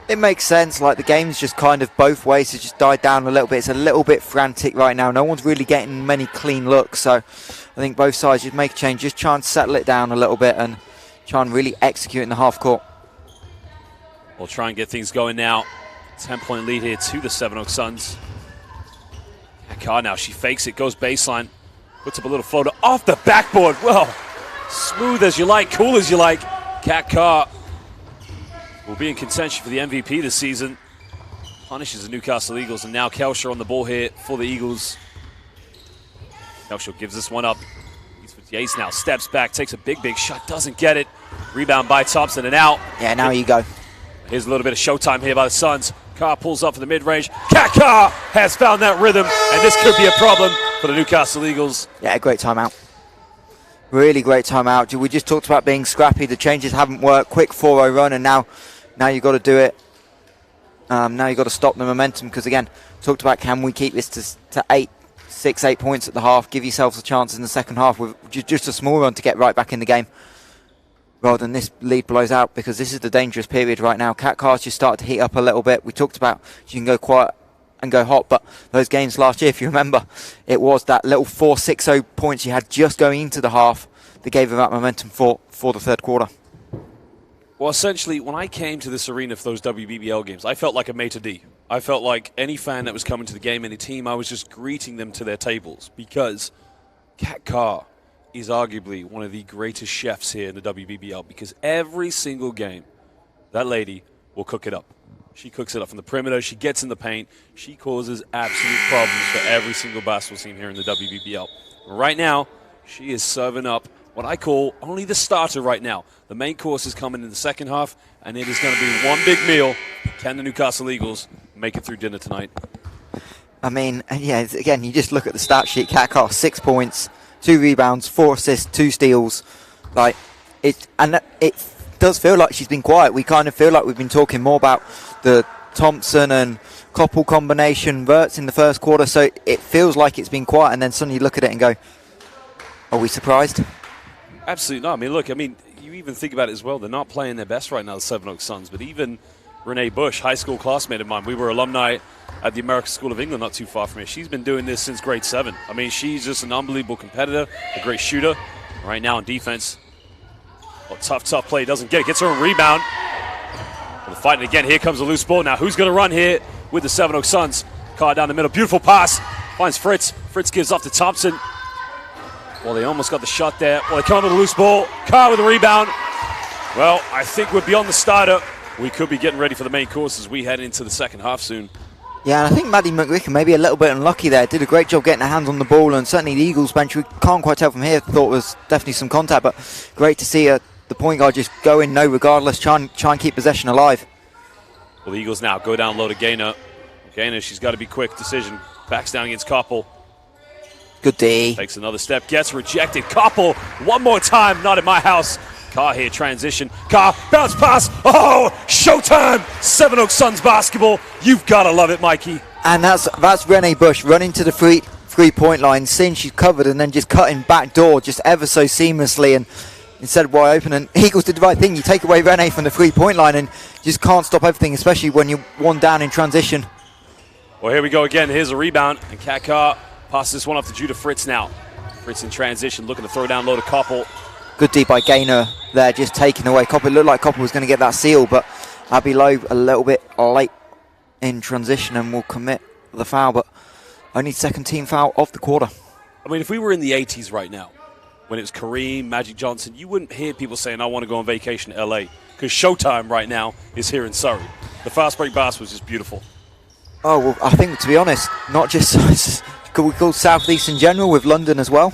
It makes sense. Like, the game's just kind of both ways. It's just died down a little bit. It's a little bit frantic right now. No one's really getting many clean looks. So I think both sides just make a change. Just try and settle it down a little bit and try and really execute in the half court. We'll try and get things going now. 10-point lead here to the Sevenoaks Suns. Carr now, she fakes it, goes baseline, puts up a little floater off the backboard. Well, smooth as you like, cool as you like. Kat Carr will be in contention for the MVP this season. Punishes the Newcastle Eagles, and now Kelsher on the ball here for the Eagles. Kelsher gives this one up. He's for Yates now, steps back, takes a big shot, doesn't get it. Rebound by Thompson and out. Yeah, now you go. Here's a little bit of showtime here by the Suns. Carr pulls up for the mid-range. Kat Carr has found that rhythm, and this could be a problem for the Newcastle Eagles. Yeah, great timeout. Really great timeout. We just talked about being scrappy. The changes haven't worked. Quick 4-0 run, and now you've got to do it. Now you've got to stop the momentum, because, again, talked about can we keep this to 8 points at the half, give yourselves a chance in the second half with just a small run to get right back in the game, rather than this lead blows out, because this is the dangerous period right now. Kat Carr's just started to heat up a little bit. We talked about she can go quite and go hot. But those games last year, if you remember, it was that little 4-6-0 points you had just going into the half that gave her that momentum for the third quarter. Well, essentially, when I came to this arena for those WBBL games, I felt like a maitre d'. I felt like any fan that was coming to the game, any team, I was just greeting them to their tables, because Kat Carr is arguably one of the greatest chefs here in the WBBL, because every single game, that lady will cook it up. She cooks it up from the perimeter. She gets in the paint. She causes absolute problems for every single basketball team here in the WBBL. Right now, she is serving up what I call only the starter right now. The main course is coming in the second half, and it is going to be one big meal. Can the Newcastle Eagles make it through dinner tonight? I mean, yeah, again, you just look at the stat sheet. Kat Carr, 6 points, 2 rebounds, 4 assists, 2 steals. Like, it does feel like she's been quiet. We kind of feel like we've been talking more about the Thompson and Koppel combination, Verts in the first quarter, so it feels like it's been quiet, and then suddenly you look at it and go, are we surprised? Absolutely not. I mean, look, you even think about it as well. They're not playing their best right now, the Sevenoaks Suns, but even Renee Bush, high school classmate of mine, we were alumni at the American School of England not too far from here. She's been doing this since grade 7. I mean, she's just an unbelievable competitor, a great shooter. Right now on defense, tough play, doesn't get it, gets her a rebound. We're fighting again. Here comes a loose ball. Now, who's going to run here with the Sevenoaks Suns? Carr down the middle. Beautiful pass. Finds Fritz. Fritz gives off to Thompson. Well, they almost got the shot there. Well, they come with a loose ball. Carr with a rebound. Well, I think we're beyond the starter. We could be getting ready for the main course as we head into the second half soon. Yeah, and I think Maddie McVicker maybe a little bit unlucky there. Did a great job getting her hands on the ball, and certainly the Eagles bench, we can't quite tell from here, thought was definitely some contact, but great to see the point guard just go in no regardless, try and keep possession alive. Well, the Eagles now go down low to Gaynor. Gaynor, she's got to be quick. Decision. Backs down against Koppel. Good D. Takes another step. Gets rejected. Koppel, one more time. Not in my house. Carr here, transition. Carr, bounce pass. Oh, showtime. Sevenoaks Suns basketball. You've got to love it, Mikey. And that's Renee Bush running to the three-point line, seeing she's covered, and then just cutting back door just ever so seamlessly, and instead of wide open. And Eagles did the right thing. You take away Renee from the three-point line and you just can't stop everything, especially when you're one down in transition. Well, here we go again. Here's a rebound, and Kat Carr passes this one off to Judah Fritz now. Fritz in transition, looking to throw down low to Koppel. Good D by Gaynor there, just taking away Koppel. It looked like Koppel was going to get that seal, but Abby Lowe a little bit late in transition and will commit the foul, but only second team foul of the quarter. I mean, if we were in the 80s right now, when it was Kareem, Magic Johnson, you wouldn't hear people saying, I want to go on vacation to L.A., because Showtime right now is here in Surrey. The fast break basketball was just beautiful. Oh, well, I think, to be honest, not just could we call South East in general, with London as well.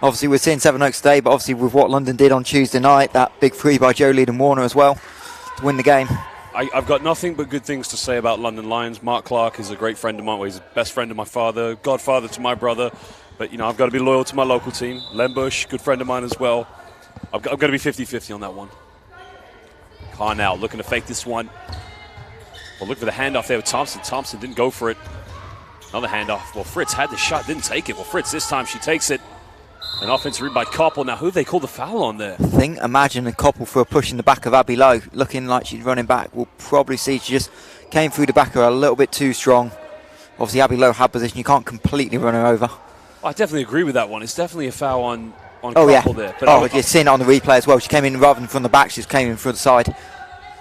Obviously, we're seeing Sevenoaks today, but obviously with what London did on Tuesday night, that big three by Joe Lead and Warner as well to win the game. I've got nothing but good things to say about London Lions. Mark Clark is a great friend of mine. Well, he's the best friend of my father, godfather to my brother. But, you know, I've got to be loyal to my local team. Len Busch, good friend of mine as well. I've got to be 50-50 on that one. Carr now looking to fake this one. Well, look for the handoff there with Thompson. Thompson didn't go for it. Another handoff. Well, Fritz had the shot, didn't take it. Well, Fritz this time she takes it. An offensive read by Koppel. Now, who have they called the foul on there? Imagine a Koppel for a push in the back of Abby Lowe, looking like she's running back. We'll probably see she just came through the back of her a little bit too strong. Obviously, Abby Lowe had position. You can't completely run her over. I definitely agree with that one. It's definitely a foul on Koppel there. But you're seeing it on the replay as well. She came in rather than from the back. She just came in from the side.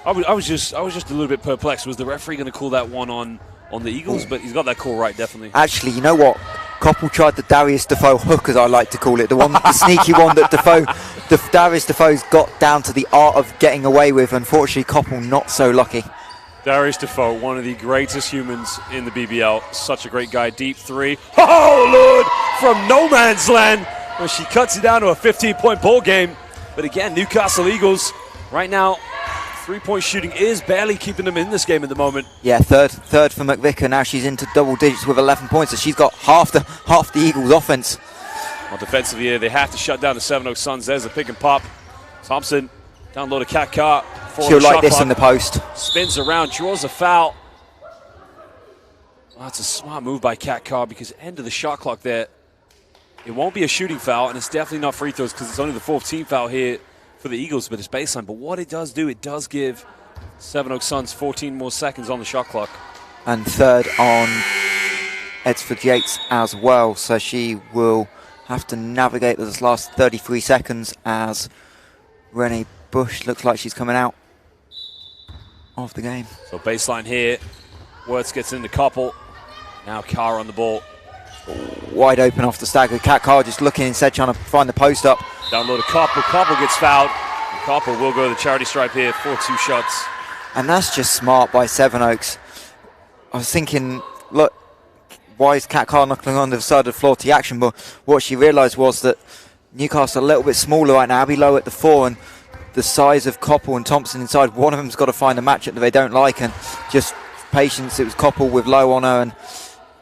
I was just a little bit perplexed. Was the referee going to call that one on the Eagles? But he's got that call right, definitely. Actually, you know what? Koppel tried the Darius Defoe hook, as I like to call it, the sneaky one that Darius Defoe's got down to the art of getting away with. Unfortunately, Koppel not so lucky. Darius Defoe, one of the greatest humans in the BBL. Such a great guy. Deep three. Oh, Lord! From no man's land. Well, she cuts it down to a 15-point ball game. But again, Newcastle Eagles right now, three-point shooting is barely keeping them in this game at the moment. Yeah, third for McVicker. Now she's into double digits with 11 points. So she's got half the Eagles' offense. Well, defensively here, they have to shut down the Sevenoaks Suns. There's a pick and pop. Thompson down low to Kat Carr. She'll like this in the post. Spins around, draws a foul. Well, that's a smart move by Kat Carr, because end of the shot clock there. It won't be a shooting foul, and it's definitely not free throws because it's only the fourth team foul here for the Eagles, but it's baseline. But what it does do, it does give Sevenoaks Suns 14 more seconds on the shot clock. and third on Edsford Yates as well. So she will have to navigate this last 33 seconds as Renee Bush looks like she's coming out of the game. So baseline here. Wirtz gets into Koppel. Now Carr on the ball. Wide open off the stagger. Kat Carr just looking instead, trying to find the post up. Down low to Koppel. Koppel gets fouled. And Koppel will go to the charity stripe here for 2 shots. And that's just smart by Sevenoaks. I was thinking, look, why is Kat Carr knocking on the side of the floor to the action? But what she realised was that Newcastle are a little bit smaller right now. Abby Lowe at the 4, and the size of Koppel and Thompson inside. One of them's got to find a matchup that they don't like, and just patience. It was Koppel with Lowe on her, and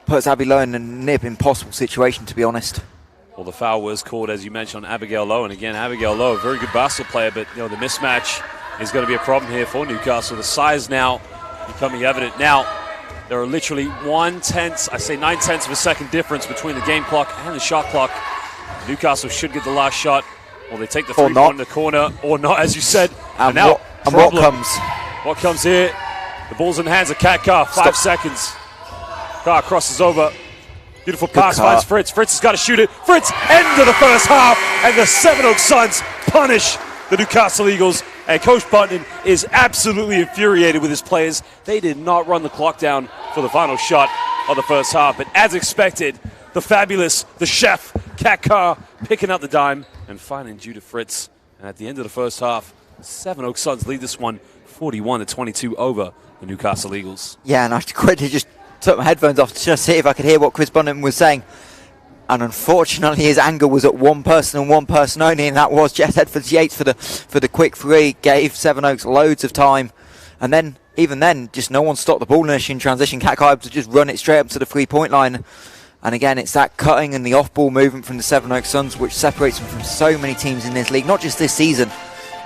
puts Abby Lowe in a nib impossible situation, to be honest. Well, the foul was called, as you mentioned, on Abigail Lowe. And again, Abigail Lowe, a very good basketball player, but the mismatch is going to be a problem here for Newcastle. The size now becoming evident. Now, there are literally 9/10 of a second difference between the game clock and the shot clock. Newcastle should get the last shot. Well, they take the 3-point in the corner, or not, as you said. And now, what comes here? The ball's in the hands of Kat Carr. 5 seconds. Carr crosses over. Beautiful pass, finds Fritz. Fritz has got to shoot it. Fritz, end of the first half, and the Sevenoaks Suns punish the Newcastle Eagles. And Coach BUNTEN is absolutely infuriated with his players. They did not run the clock down for the final shot of the first half. But as expected, the fabulous, the chef, Kat Carr, picking up the dime and finding Judith Fritz. And at the end of the first half, the Sevenoaks Suns lead this one 41-22 over the Newcastle Eagles. Yeah, and I quickly just took my headphones off to just see if I could hear what Chris BUNTEN was saying. And unfortunately, his anger was at one person and one person only, and that was Jess Edwards-Yates for the quick 3. Gave Sevenoaks loads of time. And then, even then, just no one stopped the ball in transition. Kat Carr to just run it straight up to the 3-point line. And again, it's that cutting and the off-ball movement from the Sevenoaks Suns which separates them from so many teams in this league, not just this season,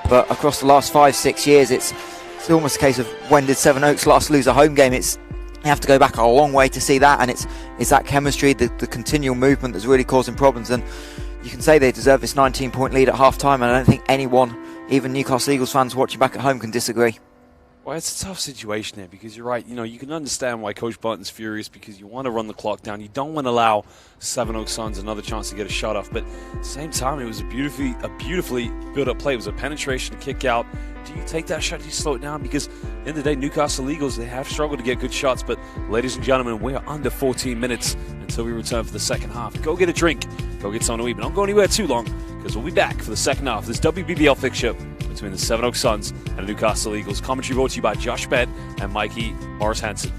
but across the last 5-6 years. It's almost a case of when did Sevenoaks last lose a home game. You have to go back a long way to see that, and it's that chemistry, the continual movement that's really causing problems. And you can say they deserve this 19-point lead at half-time, and I don't think anyone, even Newcastle Eagles fans watching back at home, can disagree. Well, it's a tough situation there because you're right. You can understand why Coach BUNTEN's furious because you want to run the clock down. You don't want to allow Sevenoaks Suns another chance to get a shot off. But at the same time, it was a beautifully built-up play. It was a penetration, a kick out. Do you take that shot? Do you slow it down? Because at the end of the day, Newcastle Eagles, they have struggled to get good shots. But ladies and gentlemen, we are under 14 minutes until we return for the second half. Go get a drink. Go get something to eat. But don't go anywhere too long because we'll be back for the second half of this WBBL fixture between the Sevenoaks Suns and the Newcastle Eagles. Commentary brought to you by Josh Bett and Mikey Morris Hanson.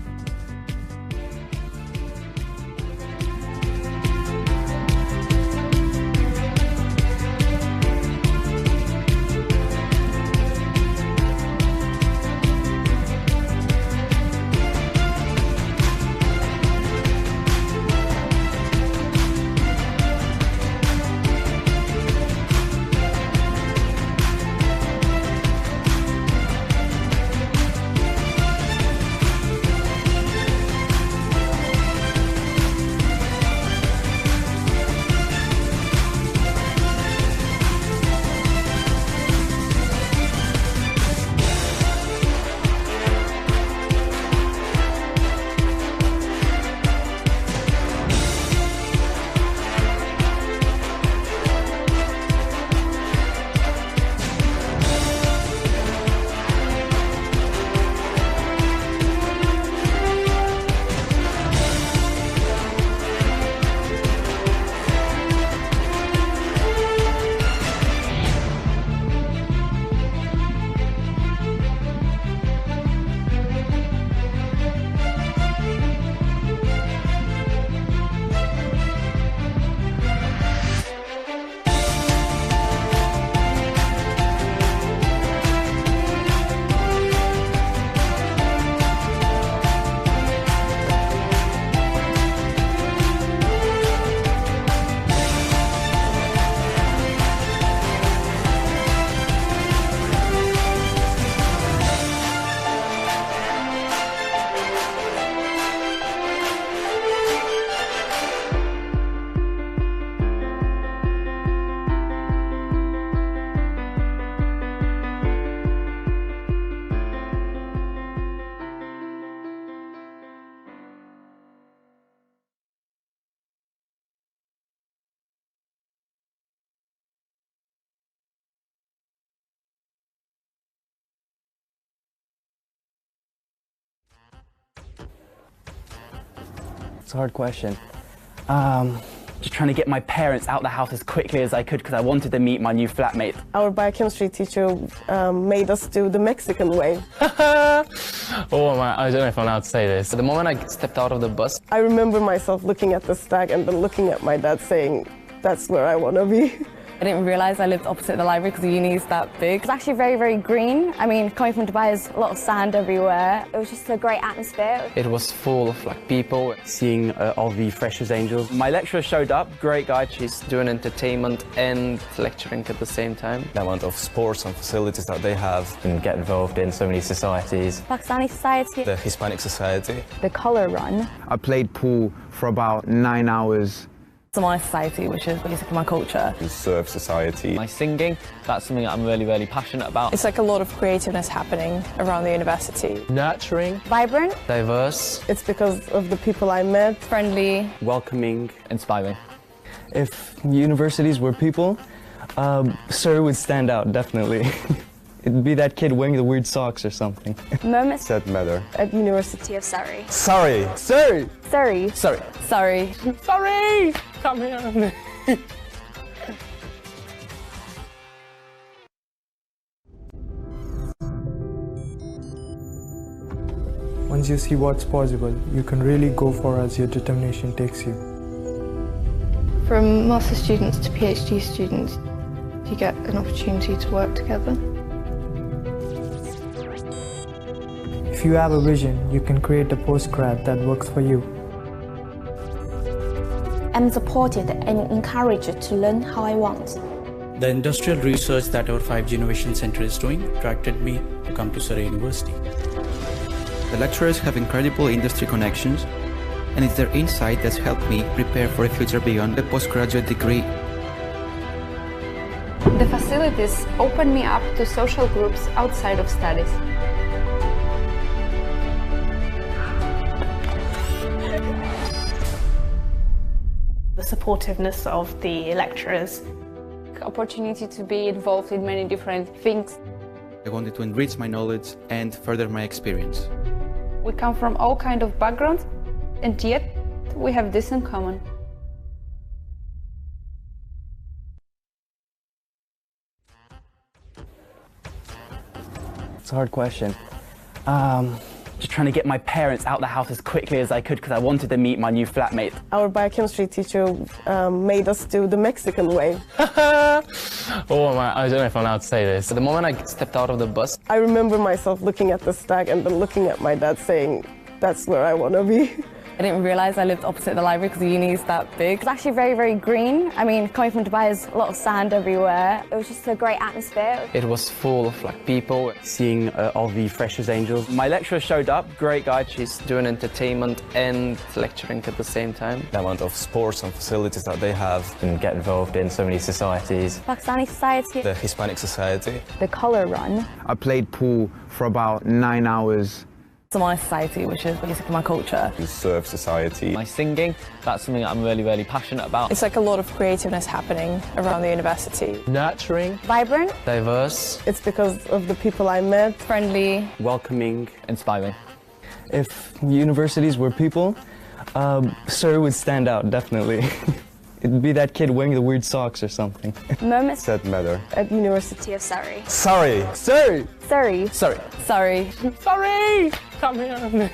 It's a hard question. Just trying to get my parents out the house as quickly as I could because I wanted to meet my new flatmate. Our biochemistry teacher made us do the Mexican way. Oh man, I don't know if I'm allowed to say this. The moment I stepped out of the bus, I remember myself looking at the stag and then looking at my dad saying, that's where I want to be. I didn't realise I lived opposite the library because the uni is that big. It's actually very, very green. I mean, coming from Dubai, there's a lot of sand everywhere. It was just a great atmosphere. it was full of like people. Seeing all the freshers angels. My lecturer showed up, great guy. She's doing entertainment and lecturing at the same time. The amount of sports and facilities that they have. And get involved in so many societies. Pakistani society. The Hispanic Society. The colour run. I played pool for about 9 hours. Somali society, which is basically my culture. The Surf Society. My singing, that's something that I'm really, really passionate about. It's like a lot of creativeness happening around the university. Nurturing, Vibrant. diverse, It's because of the people I met. Friendly. Welcoming. inspiring. If universities were people, Surrey would stand out, definitely. It'd be that kid wearing the weird socks or something. Moments. That matter. At University of Surrey. Sorry. Surrey! Surrey. Sorry. Surrey. Sorry! Come here. Once you see what's possible, you can really go for as your determination takes you. From master students to PhD students, you get an opportunity to work together. If you have a vision, you can create a postgrad that works for you. I'm supported and encouraged to learn how I want. The industrial research that our 5G Innovation Center is doing attracted me to come to Surrey University. The lecturers have incredible industry connections, and it's their insight that's helped me prepare for a future beyond a postgraduate degree. The facilities open me up to social groups outside of studies. The supportiveness of the lecturers. Opportunity to be involved in many different things. I wanted to enrich my knowledge and further my experience. We come from all kinds of backgrounds, and yet we have this in common. It's a hard question. Just trying to get my parents out the house as quickly as I could because I wanted to meet my new flatmate. Our biochemistry teacher made us do the Mexican way. Oh man, I don't know if I'm allowed to say this. The moment I stepped out of the bus, I remember myself looking at the stag and then looking at my dad saying, that's where I want to be. I didn't realise I lived opposite the library because the uni is that big. It's actually very, very green. I mean, coming from Dubai, there's a lot of sand everywhere. It was just a great atmosphere. it was full of like people. Seeing all the freshers angels. My lecturer showed up, great guy. She's doing entertainment and lecturing at the same time. The amount of sports and facilities that they have. And get involved in so many societies. Pakistani society. The Hispanic Society. The colour run. I played pool for about 9 hours. Somali society, which is basically my culture. The Surf Society. My singing, that's something that I'm really, really passionate about. It's like a lot of creativeness happening around the university. Nurturing, Vibrant. diverse, It's because of the people I met. Friendly. Welcoming. inspiring. If universities were people, Surrey would stand out, definitely. It'd be that kid wearing the weird socks or something. Moments. That matter. At University of Surrey. Sorry. Surrey! Surrey. Sorry. Surrey. Sorry! Come here.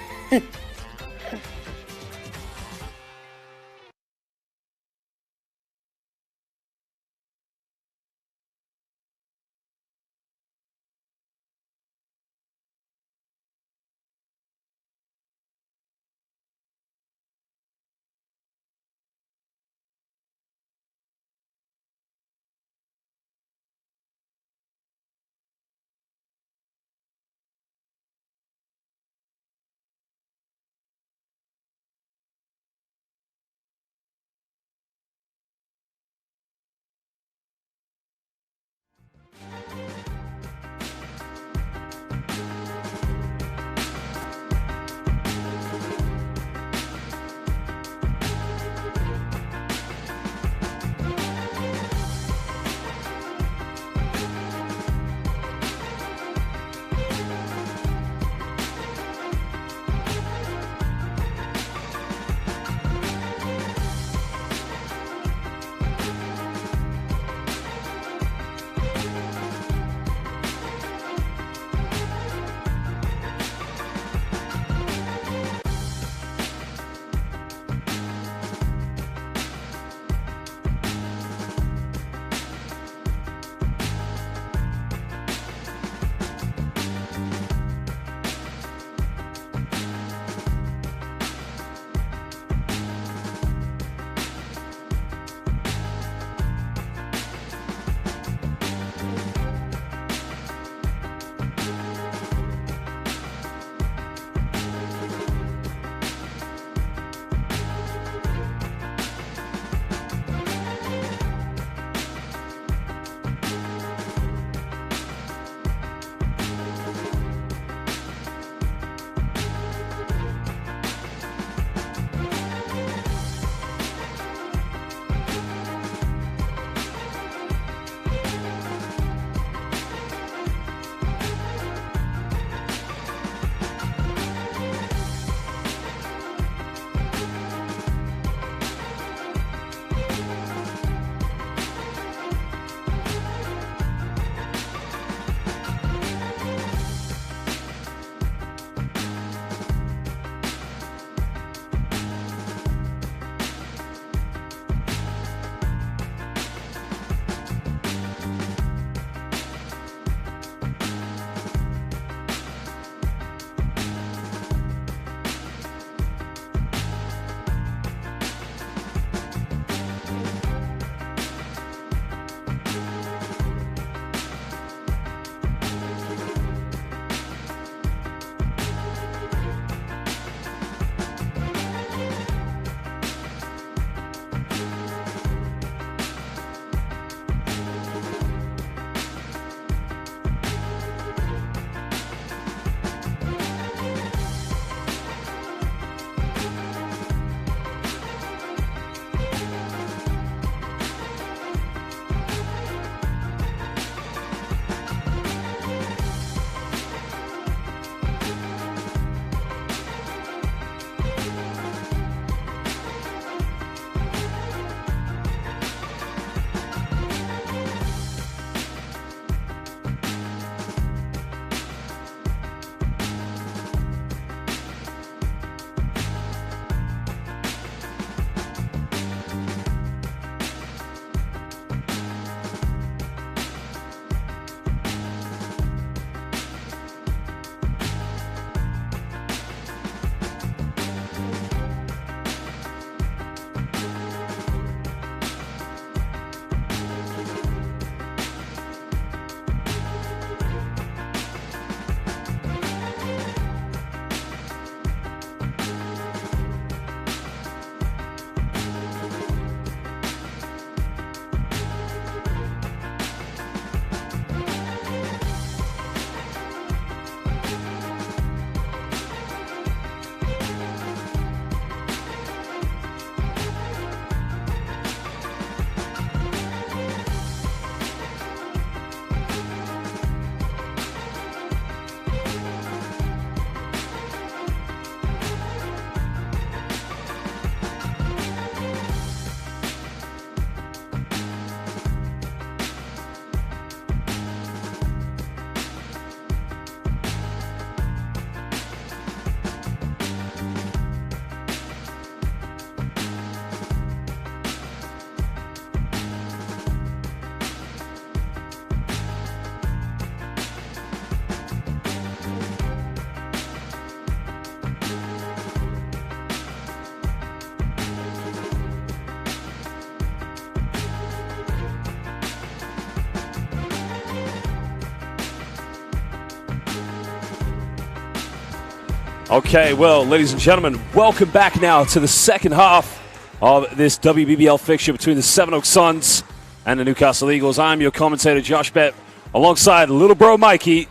Okay, well, ladies and gentlemen, welcome back now to the second half of this WBBL fixture between the Sevenoaks Suns and the Newcastle Eagles. I'm your commentator, Josh Bett, alongside little bro Mikey.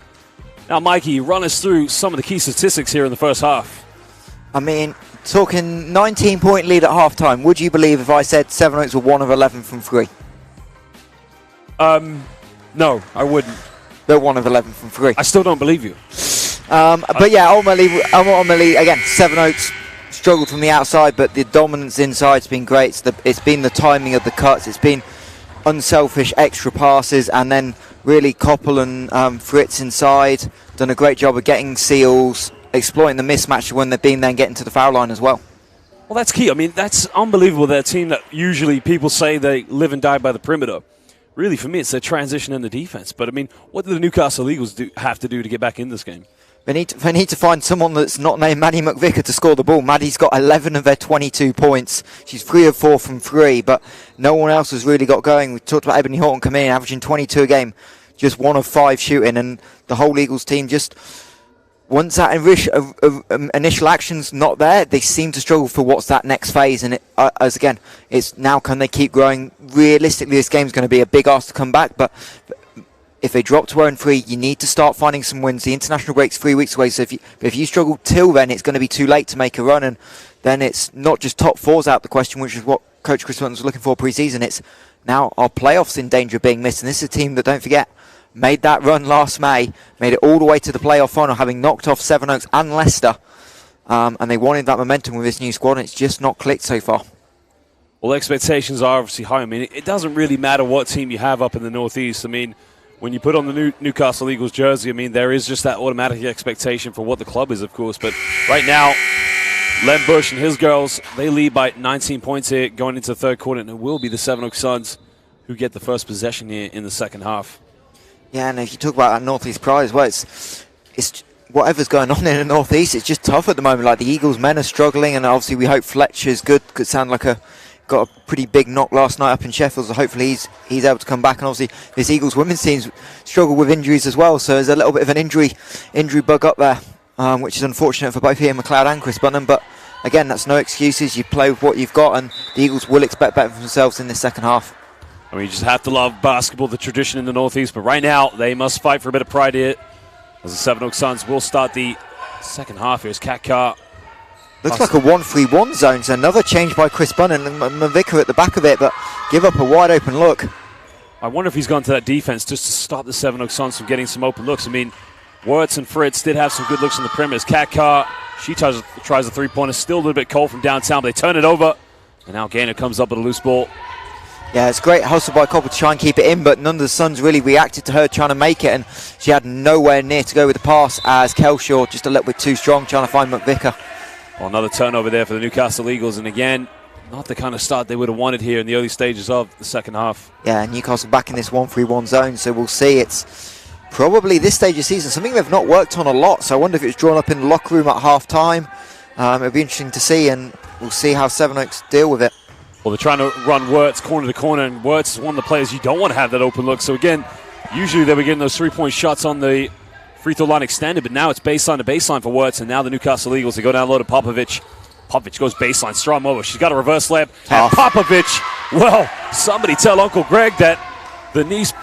Now, Mikey, run us through some of the key statistics here in the first half. I mean, talking 19-point lead at halftime, would you believe if I said Sevenoaks were 1 of 11 from 3? No, I wouldn't. They're 1 of 11 from 3. I still don't believe you. But yeah, ultimately, again, Sevenoaks struggled from the outside, but the dominance inside's been great. It's been the timing of the cuts. It's been unselfish extra passes, and then really Koppel and Fritz inside done a great job of getting seals, exploiting the mismatch when they've been there and getting to the foul line as well. Well, that's key. I mean, that's unbelievable. They're a team that usually people say they live and die by the perimeter. Really, for me, it's their transition in the defense. But, I mean, what do the Newcastle Eagles have to do to get back in this game? They need to find someone that's not named Maddie McVicker to score the ball. Maddie's got 11 of their 22 points. She's 3 of 4 from 3, but no one else has really got going. We talked about Ebony Horton coming in, averaging 22 a game, just 1 of 5 shooting, and the whole Eagles team just, once that initial action's not there, they seem to struggle for what's that next phase. And as again, it's now can they keep growing? Realistically, this game's going to be a big ask to come back, but if they drop to 0-3, you need to start finding some wins. The international break's 3 weeks away, so if you struggle till then, it's going to be too late to make a run, and then it's not just top 4's out the question, which is what Coach Chris Wilton was looking for pre-season. It's now our playoffs in danger of being missed, and this is a team that, don't forget, made that run last May, made it all the way to the playoff final, having knocked off Sevenoaks and Leicester, and they wanted that momentum with this new squad, and it's just not clicked so far. Well, expectations are obviously high. I mean, it doesn't really matter what team you have up in the Northeast. I mean, when you put on the Newcastle Eagles jersey, I mean, there is just that automatic expectation for what the club is, of course. But right now, Len Busch and his girls, they lead by 19 points here going into the third quarter, and it will be the Sevenoaks Suns who get the first possession here in the second half. Yeah, and if you talk about that Northeast pride as well, it's whatever's going on in the Northeast, it's just tough at the moment. Like, the Eagles men are struggling, and obviously we hope Fletcher's good. Could sound like got a pretty big knock last night up in Sheffield, so hopefully he's able to come back. And obviously this Eagles women's team's struggle with injuries as well, so there's a little bit of an injury bug up there, which is unfortunate for both Ian McLeod and Chris Bunton. But again, that's no excuses. You play with what you've got, and the Eagles will expect better from themselves in this second half. I mean, you just have to love basketball, the tradition in the Northeast, but right now they must fight for a bit of pride here, as the Sevenoaks Suns will start the second half. Here's Kat Carr. Looks like a 1-3-1 zone, so another change by Chris Bunton and Mavica at the back of it, but give up a wide open look. I wonder if he's gone to that defense just to stop the Sevenoaks Suns from getting some open looks. I mean, Wirtz and Fritz did have some good looks on the perimeter. Kat Carr, she tries a three-pointer, still a little bit cold from downtown, but they turn it over, and now Gaynor comes up with a loose ball. Yeah, it's great hustle by Koppel to try and keep it in, but none of the Suns really reacted to her trying to make it, and she had nowhere near to go with the pass, as Kelshaw just a little bit too strong trying to find McVicker. Well, another turnover there for the Newcastle Eagles, and again, not the kind of start they would have wanted here in the early stages of the second half. Yeah, Newcastle back in this 1-3-1 zone, so we'll see. It's probably this stage of season something they've not worked on a lot, so I wonder if it was drawn up in the locker room at half-time. It'll be interesting to see, and we'll see how Sevenoaks deal with it. Well, they're trying to run Wirtz corner to corner, and Wirtz is one of the players you don't want to have that open look. So again, usually they were getting those three-point shots on the free throw line extended, but now it's baseline to baseline for Wirtz, and now the Newcastle Eagles, they go down low to Popovich. Popovich goes baseline, Strom over. She's got a reverse layup, and Popovich, well, somebody tell Uncle Greg that the niece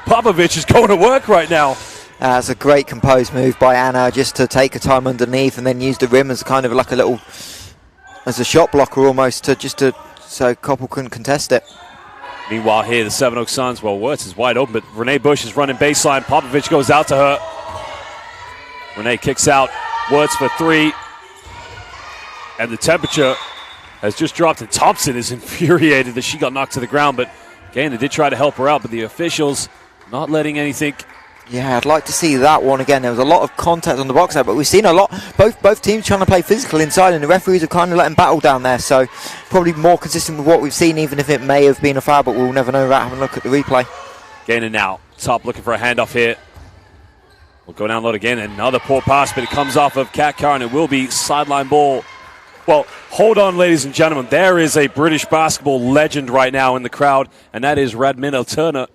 Popovich is going to work right now. It's a great composed move by Anna, just to take her time underneath and then use the rim as kind of like a little, as a shot blocker almost, so Koppel couldn't contest it. Meanwhile here, the Sevenoaks Suns, well, Wirtz is wide open, but Renee Bush is running baseline. Popovich goes out to her. Renee kicks out. Wirtz for three. And the temperature has just dropped, and Thompson is infuriated that she got knocked to the ground. But again, they did try to help her out, but the officials not letting anything. Yeah, I'd like to see that one again. There was a lot of contact on the box out, but we've seen a lot, both teams trying to play physical inside, and the referees have kind of let them battle down there. So probably more consistent with what we've seen, even if it may have been a foul, but we'll never know without having a look at the replay. Gaynor now, top looking for a handoff here. We'll go down low again, another poor pass, but it comes off of Kat Carr, and it will be sideline ball. Well, hold on, ladies and gentlemen. There is a British basketball legend right now in the crowd, and that is Rad Miller Turner,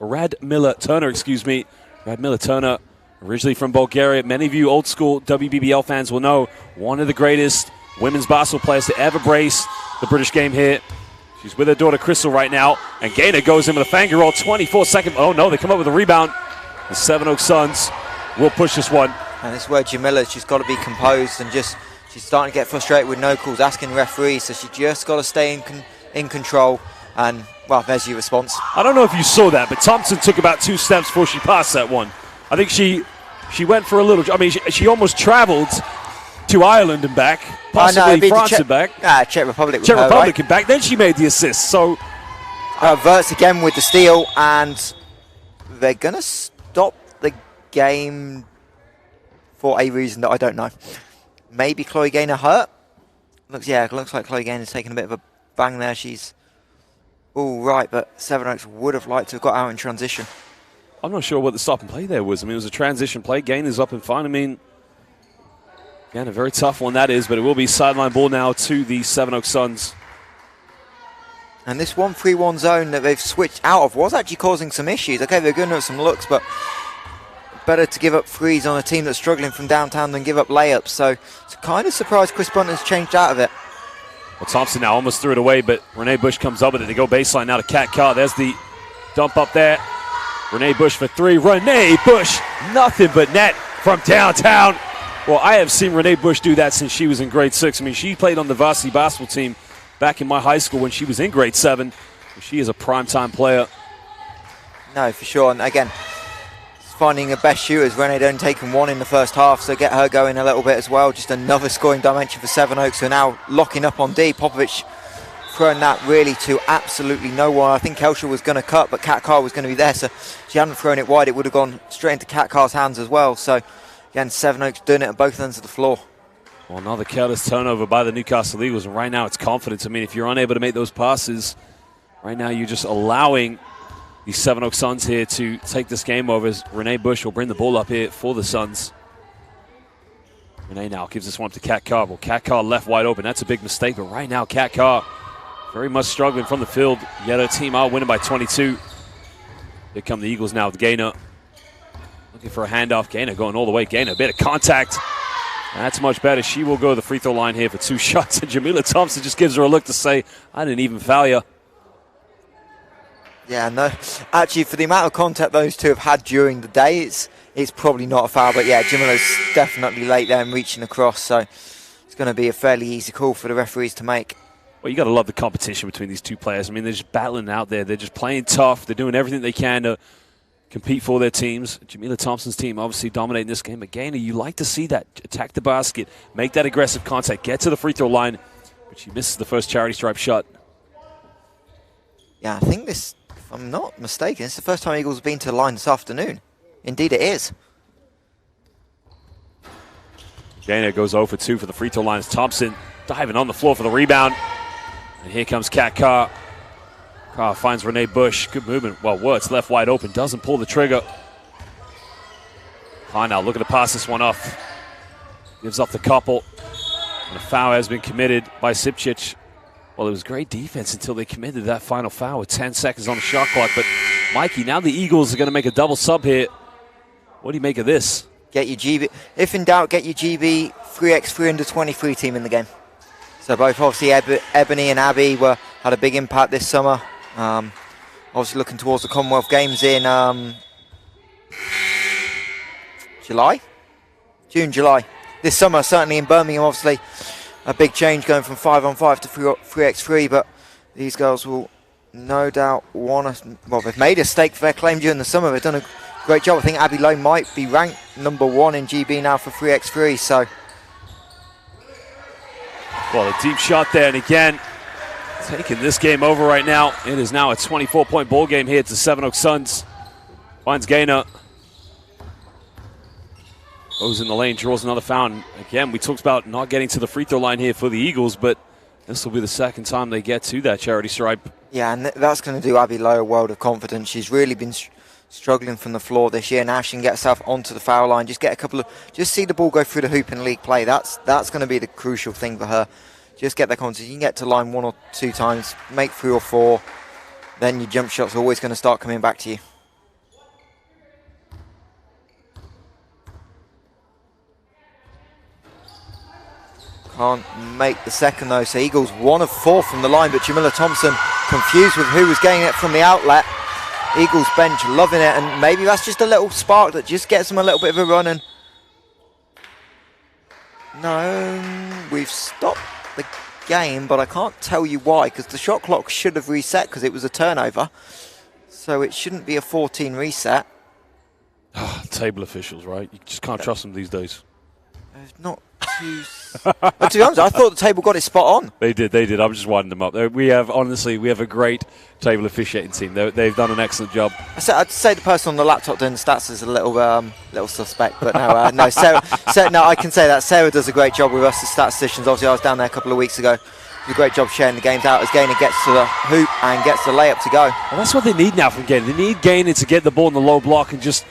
Originally from Bulgaria, many of you old school WBBL fans will know one of the greatest women's basketball players to ever brace the British game here. She's with her daughter Crystal right now, and Gaynor goes in with a finger roll, 24-second. Oh no, they come up with a rebound. The Sevenoaks Suns will push this one. And this is where Jamila's just got to be composed and she's starting to get frustrated with no calls, asking referees, so she just got to stay in control. And, well, there's your response. I don't know if you saw that, but Thompson took about 2 steps before she passed that one. I think she went for a little, I mean, she almost traveled to Ireland and back, possibly France and back. Czech Republic. Czech Republic and back. Then she made the assist. So Verts again with the steal, and they're going to stop the game for a reason that I don't know. Maybe Chloe Gaynor hurt. Looks like Chloe Gaynor's taking a bit of a bang there. She's all right, but Sevenoaks would have liked to have got out in transition. I'm not sure what the stop and play there was. I mean, it was a transition play. Gaynor's up and fine. I mean, again, a very tough one that is, but it will be sideline ball now to the Sevenoaks Suns. And this 1-3-1 zone that they've switched out of was actually causing some issues. Okay, they're good at some looks, but better to give up threes on a team that's struggling from downtown than give up layups. So it's kind of surprised Chris Bunten's changed out of it. Well, Thompson now almost threw it away, but Renee Bush comes up with it. They go baseline now to Kat Carr. There's the dump up there. Renee Bush for three. Renee Bush, nothing but net from downtown. Well, I have seen Renee Bush do that since she was in grade 6. I mean, she played on the varsity basketball team back in my high school when she was in grade 7. She is a primetime player. No, for sure. And again, finding the best shooters. Renee only taken 1 in the first half, so get her going a little bit as well. Just another scoring dimension for Sevenoaks, who are now locking up on D. Popovic throwing that really to absolutely no one. I think Kelsha was going to cut, but Kat Carr was going to be there, so if she hadn't thrown it wide, it would have gone straight into Kat Carr's hands as well. So again, Sevenoaks doing it at both ends of the floor. Well, another careless turnover by the Newcastle Eagles, and right now it's confidence. I mean, if you're unable to make those passes, right now you're just allowing the Sevenoaks Suns here to take this game over, as Renee Bush will bring the ball up here for the Suns. Renee now gives this one up to Kat Carr. Well, Kat Carr left wide open. That's a big mistake, but right now Kat Carr very much struggling from the field, yet her team out winning by 22. Here come the Eagles now with Gaynor. Looking for a handoff. Gaynor going all the way. Gaynor, a bit of contact. That's much better. She will go to the free throw line here for 2 shots. And Jamila Thompson just gives her a look to say, I didn't even foul you. Yeah, no. Actually, for the amount of contact those two have had during the day, it's probably not a foul. But yeah, Jamila's definitely late there and reaching across. So it's going to be a fairly easy call for the referees to make. Well, you got to love the competition between these two players. I mean, they're just battling out there. They're just playing tough. They're doing everything they can to compete for their teams. Jamila Thompson's team obviously dominating this game. But Gaynor, you like to see that. Attack the basket, make that aggressive contact, get to the free throw line. But she misses the first charity stripe shot. Yeah, I think this, if I'm not mistaken, it's the first time Eagles have been to the line this afternoon. Indeed it is. Gaynor goes 0 for 2 for the free throw line. It's Thompson diving on the floor for the rebound. And here comes Kat Carr. Carr finds Renee Bush. Good movement. Well, Wirtz left wide open. Doesn't pull the trigger. Carr now looking to pass this one off. Gives up the couple. And a foul has been committed by Sipcic. Well, it was great defense until they committed that final foul with 10 seconds on the shot clock. But, Mikey, now the Eagles are going to make a double sub here. What do you make of this? Get your GB. If in doubt, get your GB 3x3 under 23 team in the game. So both obviously Ebony and Abby had a big impact this summer. Obviously looking towards the Commonwealth Games in June, July. This summer, certainly in Birmingham, obviously a big change going from 5-on-5 to 3x3, but these girls will no doubt want to, well, they've made a stake for their claim during the summer. They've done a great job. I think Abby Lowe might be ranked #1 in GB now for 3x3, so. Well, a deep shot there, and again, taking this game over right now. It is now a 24-point ball game here. It's the Sevenoaks Suns. Finds Gaynor. Goes in the lane, draws another foul. And again, we talked about not getting to the free throw line here for the Eagles, but this will be the second time they get to that charity stripe. Yeah, and that's going to do Abby Lowe a world of confidence. She's really been struggling from the floor this year. Now she can get herself onto the foul line. Just get a couple of, just see the ball go through the hoop in league play. That's going to be the crucial thing for her. Just get that confidence. You can get to line 1 or 2 times, make 3 or 4, then your jump shots are always going to start coming back to you. Can't make the second though, so Eagles 1 of 4 from the line, but Jamila Thompson confused with who was getting it from the outlet. Eagles bench loving it, and maybe that's just a little spark that just gets them a little bit of a run. And no, we've stopped the game, but I can't tell you why, because the shot clock should have reset because it was a turnover, so it shouldn't be a 14 reset. Table officials, right? You just can't trust them these days. Not too... But to be honest, I thought the table got it spot on. They did. I'm just winding them up. We have a great table officiating team. They've done an excellent job. I'd say the person on the laptop doing the stats is a little suspect, but no, Sarah, no, I can say that Sarah does a great job with us as statisticians. Obviously, I was down there a couple of weeks ago. Did a great job sharing the games out as Gaynor gets to the hoop and gets the layup to go. Well, that's what they need now from Gaynor. They need Gaynor to get the ball in the low block and just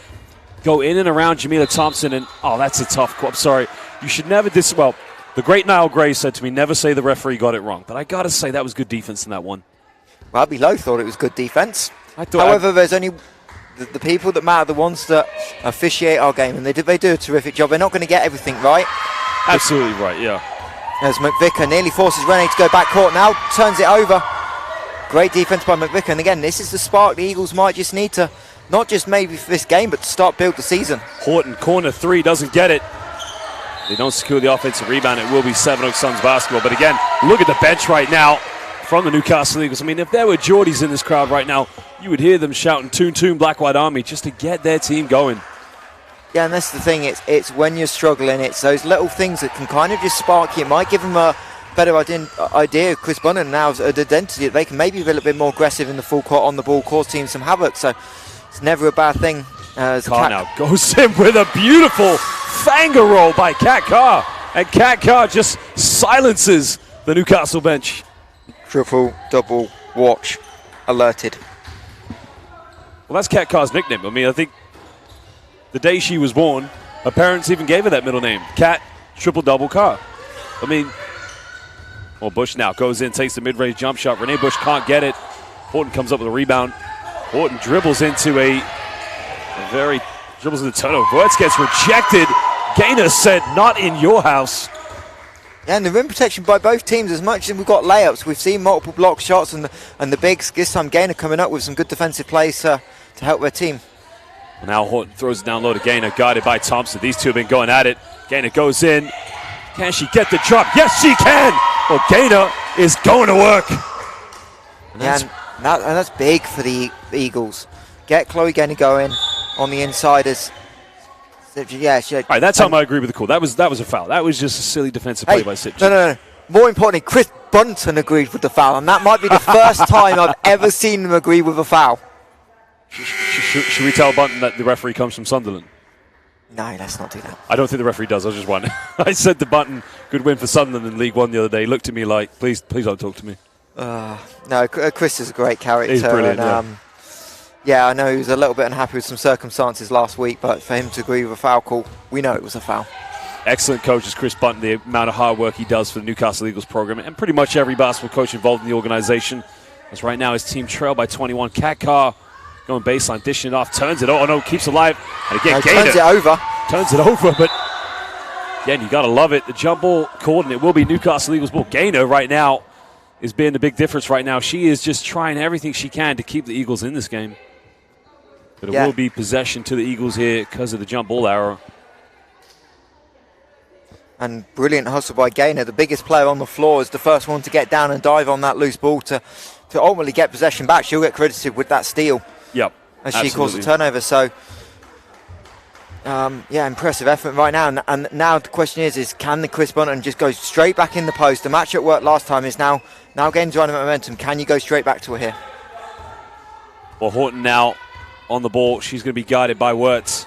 go in and around Jamila Thompson. And that's a tough call. I'm sorry. You should never well, the great Niall Gray said to me, never say the referee got it wrong. But I got to say that was good defense in that one. Well, Abby Lowe thought it was good defense. However, there's only the people that matter, the ones that officiate our game, and they do a terrific job. They're not going to get everything right. Absolutely right, yeah. As McVicker nearly forces Renee to go back court, now turns it over. Great defense by McVicker, and again, this is the spark the Eagles might just need to, not just maybe for this game, but to start build the season. Horton, corner 3, doesn't get it. They don't secure the offensive rebound. It will be Sevenoaks Suns basketball. But again, look at the bench right now from the Newcastle Eagles. I mean, if there were Geordies in this crowd right now, you would hear them shouting "Toon Toon Black White Army" just to get their team going. Yeah, and that's the thing. It's when you're struggling, it's those little things that can kind of just spark you. It might give them a better idea of Chris Bunnan now's identity. They can maybe be a little bit more aggressive in the full court on the ball, cause teams some havoc. So it's never a bad thing. Carr now goes in with a beautiful finger roll by Kat Carr, and Kat Carr just silences the Newcastle bench. Triple, double, watch, alerted. Well, that's Kat Carr's nickname. I mean, I think the day she was born, her parents even gave her that middle name, Kat Triple Double Carr. I mean, well, Bush now goes in, takes the mid-range jump shot. Renee Bush can't get it. Horton comes up with a rebound. Horton dribbles into dribbles into turnover. Wirtz gets rejected. Gaynor said, "Not in your house." Yeah, and the rim protection by both teams, as much as we've got layups, we've seen multiple block shots and the bigs. This time Gaynor coming up with some good defensive plays to help their team. Now Horton throws it down low to Gaynor, guarded by Thompson. These two have been going at it. Gaynor goes in. Can she get the drop? Yes, she can! Well, Gaynor is going to work. And that's big for the Eagles. Get Chloe Gaynor going on the insiders. Yeah, all right, that's how I agree with the call. That was a foul. That was just a silly defensive play by Sitchin. No. More importantly, Chris Bunten agreed with the foul, and that might be the first time I've ever seen him agree with a foul. Should we tell Bunten that the referee comes from Sunderland? No, let's not do that. I don't think the referee does. I was just wondering. I said to Bunten, good win for Sunderland in League One the other day. He looked at me like, please don't talk to me. No, Chris is a great character. He's brilliant, and, yeah, I know he was a little bit unhappy with some circumstances last week, but for him to agree with a foul call, we know it was a foul. Excellent coach is Chris Bunten, the amount of hard work he does for the Newcastle Eagles program, and pretty much every basketball coach involved in the organization. As right now his team trail by 21. Kat Carr going baseline, dishing it off, turns it. Oh no, keeps alive. And again, Gaynor turns it over. Turns it over, but again, you got to love it. The jump ball called, and it will be Newcastle Eagles ball. Gaynor right now is being the big difference right now. She is just trying everything she can to keep the Eagles in this game. But it will be possession to the Eagles here because of the jump ball arrow. And brilliant hustle by Gaynor. The biggest player on the floor is the first one to get down and dive on that loose ball to ultimately get possession back. She'll get credited with that steal. Yep. As she calls the turnover. So, yeah, impressive effort right now. And now the question is can the Chris Bunten just go straight back in the post? The match at work last time is now Gaynor's running momentum. Can you go straight back to her here? Well, Horton now on the ball. She's going to be guarded by Wirtz.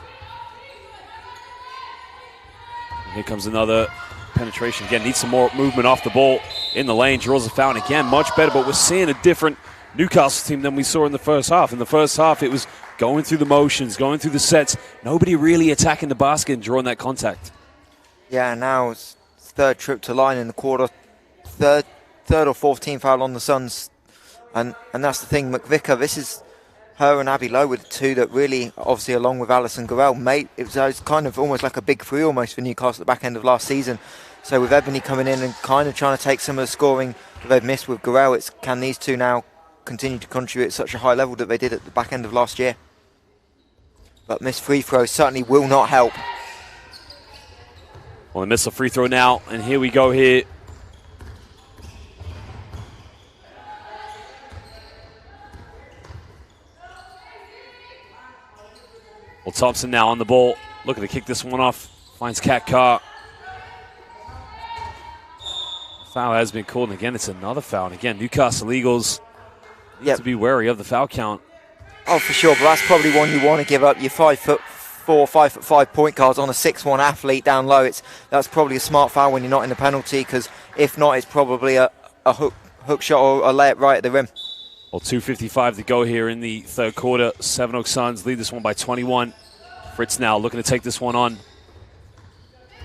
Here comes another penetration. Again, needs some more movement off the ball in the lane. Draws a foul, and again, much better, but we're seeing a different Newcastle team than we saw in the first half. In the first half, it was going through the motions, going through the sets. Nobody really attacking the basket and drawing that contact. Yeah, now it's third trip to line in the quarter. Third or fourth team foul on the Suns. And that's the thing, McVicker, this is her and Abby Lowe were the two that really, obviously along with Alison Gorell, it was kind of almost like a big three almost for Newcastle at the back end of last season. So with Ebony coming in and kind of trying to take some of the scoring that they've missed with Gurel, it's can these two now continue to contribute at such a high level that they did at the back end of last year? But missed free throw certainly will not help. Well, they miss a free throw now, and here we go here. Well, Thompson now on the ball, looking to kick this one off. Finds Kat Carr. Foul has been called, and again, it's another foul. And again, Newcastle Eagles need to be wary of the foul count. Oh, for sure, but that's probably one you want to give up. Your 5'4", 5'5" point guards on a 6'1" athlete down low. That's probably a smart foul when you're not in the penalty, because if not, it's probably a hook shot or a layup right at the rim. Well, 2:55 to go here in the third quarter. Sevenoaks Suns lead this one by 21. Fritz now looking to take this one on.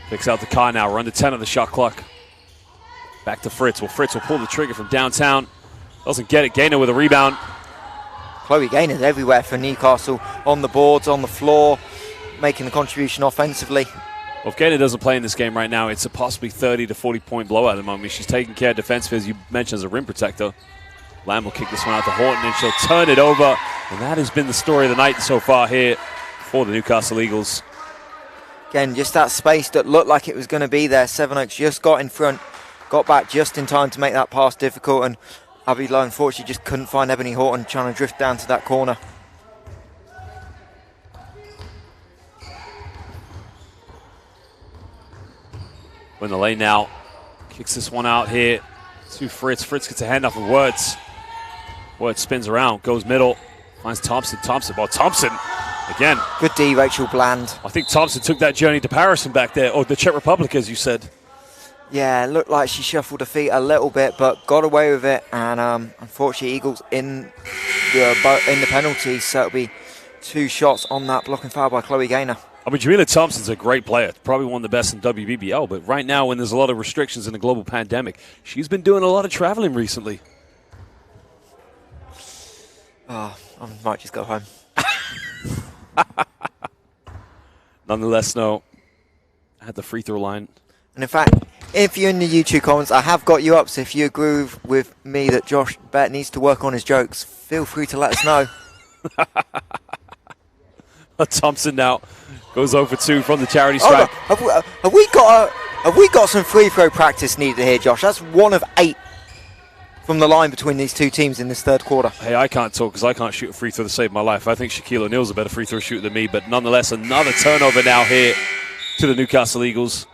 Picks out the car now. We're under 10 on the shot clock. Back to Fritz. Well, Fritz will pull the trigger from downtown. Doesn't get it. Gaynor with a rebound. Chloe Gaynor's everywhere for Newcastle. On the boards, on the floor, making the contribution offensively. Well, if Gaynor doesn't play in this game right now, it's a possibly 30 to 40 point blowout at the moment. She's taking care of defense, as you mentioned, as a rim protector. Lamb will kick this one out to Horton, and she'll turn it over. And that has been the story of the night so far here for the Newcastle Eagles. Again, just that space that looked like it was going to be there. Sevenoaks just got in front, got back just in time to make that pass difficult, and Abby unfortunately just couldn't find Ebony Horton trying to drift down to that corner. In the lane now, kicks this one out here to Fritz. Fritz gets a handoff of Wertz. Wertz spins around, goes middle, finds Thompson. Well, Thompson again. Good D, Rachel Bland. I think Thompson took that journey to Paris and back there, or the Czech Republic, as you said. Yeah, it looked like she shuffled her feet a little bit, but got away with it. And unfortunately, Eagles in the penalty, so it'll be 2 shots on that blocking foul by Chloe Gaynor. I mean, Jamila Thompson's a great player, probably one of the best in WBBL, but right now when there's a lot of restrictions in the global pandemic, she's been doing a lot of traveling recently. Oh, I might just go home. Nonetheless, no, at the free throw line. And in fact, if you're in the YouTube comments, I have got you up, so if you agree with me that Josh Bett needs to work on his jokes, feel free to let us know. Thompson now goes over 2 from the charity stripe. Have we got some free throw practice needed here, Josh? That's 1 of 8 from the line between these two teams in this third quarter. Hey, I can't talk because I can't shoot a free throw to save my life. I think Shaquille O'Neal's a better free throw shooter than me, but nonetheless, another turnover now here to the Newcastle Eagles.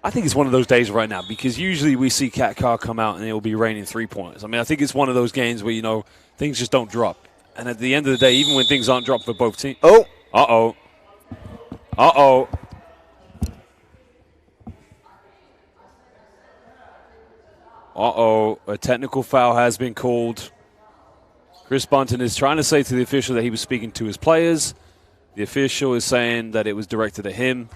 I think it's one of those days right now, because usually we see Kat Carr come out and it will be raining 3-pointers. I mean, I think it's one of those games where, you know, things just don't drop. And at the end of the day, even when things aren't dropped for both teams. Oh. Uh-oh. Uh-oh. Uh-oh. A technical foul has been called. Chris Bunten is trying to say to the official that he was speaking to his players. The official is saying that it was directed at him.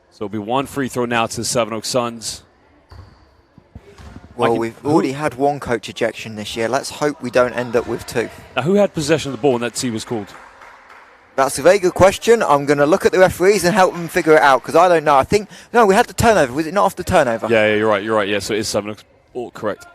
So it'll be 1 free throw now to the Sevenoaks Suns. Well, we've already had 1 coach ejection this year. Let's hope we don't end up with 2. Now, who had possession of the ball when that T was called? That's a very good question. I'm going to look at the referees and help them figure it out, because I don't know. I think, no, we had the turnover. Was it not off the turnover? Yeah, you're right. Yeah, so it is Sevenoaks. All correct.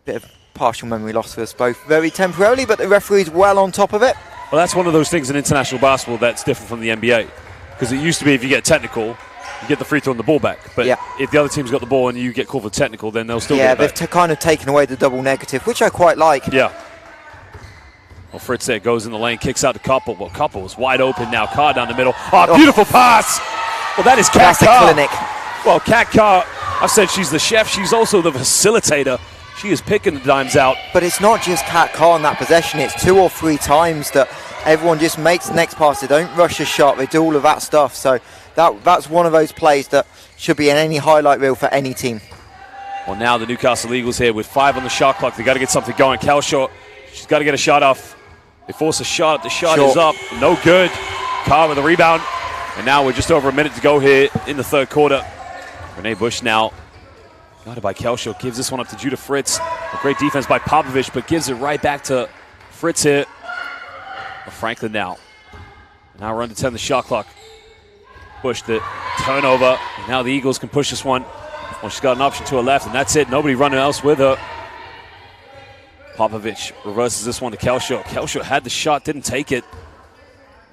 Bit of partial memory loss for us both very temporarily, but the referee's well on top of it. Well, that's one of those things in international basketball that's different from the NBA. Because it used to be if you get technical, you get the free throw and the ball back. But if the other team's got the ball and you get called for technical, then they'll still get it back. Yeah, they've kind of taken away the double negative, which I quite like. Yeah. Well, Fritz there goes in the lane, kicks out to Koppel. Well, Koppel is wide open now. Carr down the middle. Oh, beautiful pass. Well, that is Kat Carr. Clinic. Well, Kat Carr, I've said she's the chef. She's also the facilitator. She is picking the dimes out. But it's not just Kat Carr in that possession. It's 2 or 3 times that everyone just makes the next pass. They don't rush a shot. They do all of that stuff. So that's one of those plays that should be in any highlight reel for any team. Well, now the Newcastle Eagles here with 5 on the shot clock. They've got to get something going. Kelshaw, she's got to get a shot off. They force a shot. The shot is up. No good. Carr with a rebound. And now we're just over a minute to go here in the third quarter. Renee Bush now guarded by Kelshaw. Gives this one up to Judah Fritz. A great defense by Popovich, but gives it right back to Fritz here. Franklin now. Now we're under 10 the shot clock. Bush the turnover. And now the Eagles can push this one. Well, she's got an option to her left, and that's it. Nobody running else with her. Popovich reverses this one to Kelshaw. Kelshaw had the shot, didn't take it.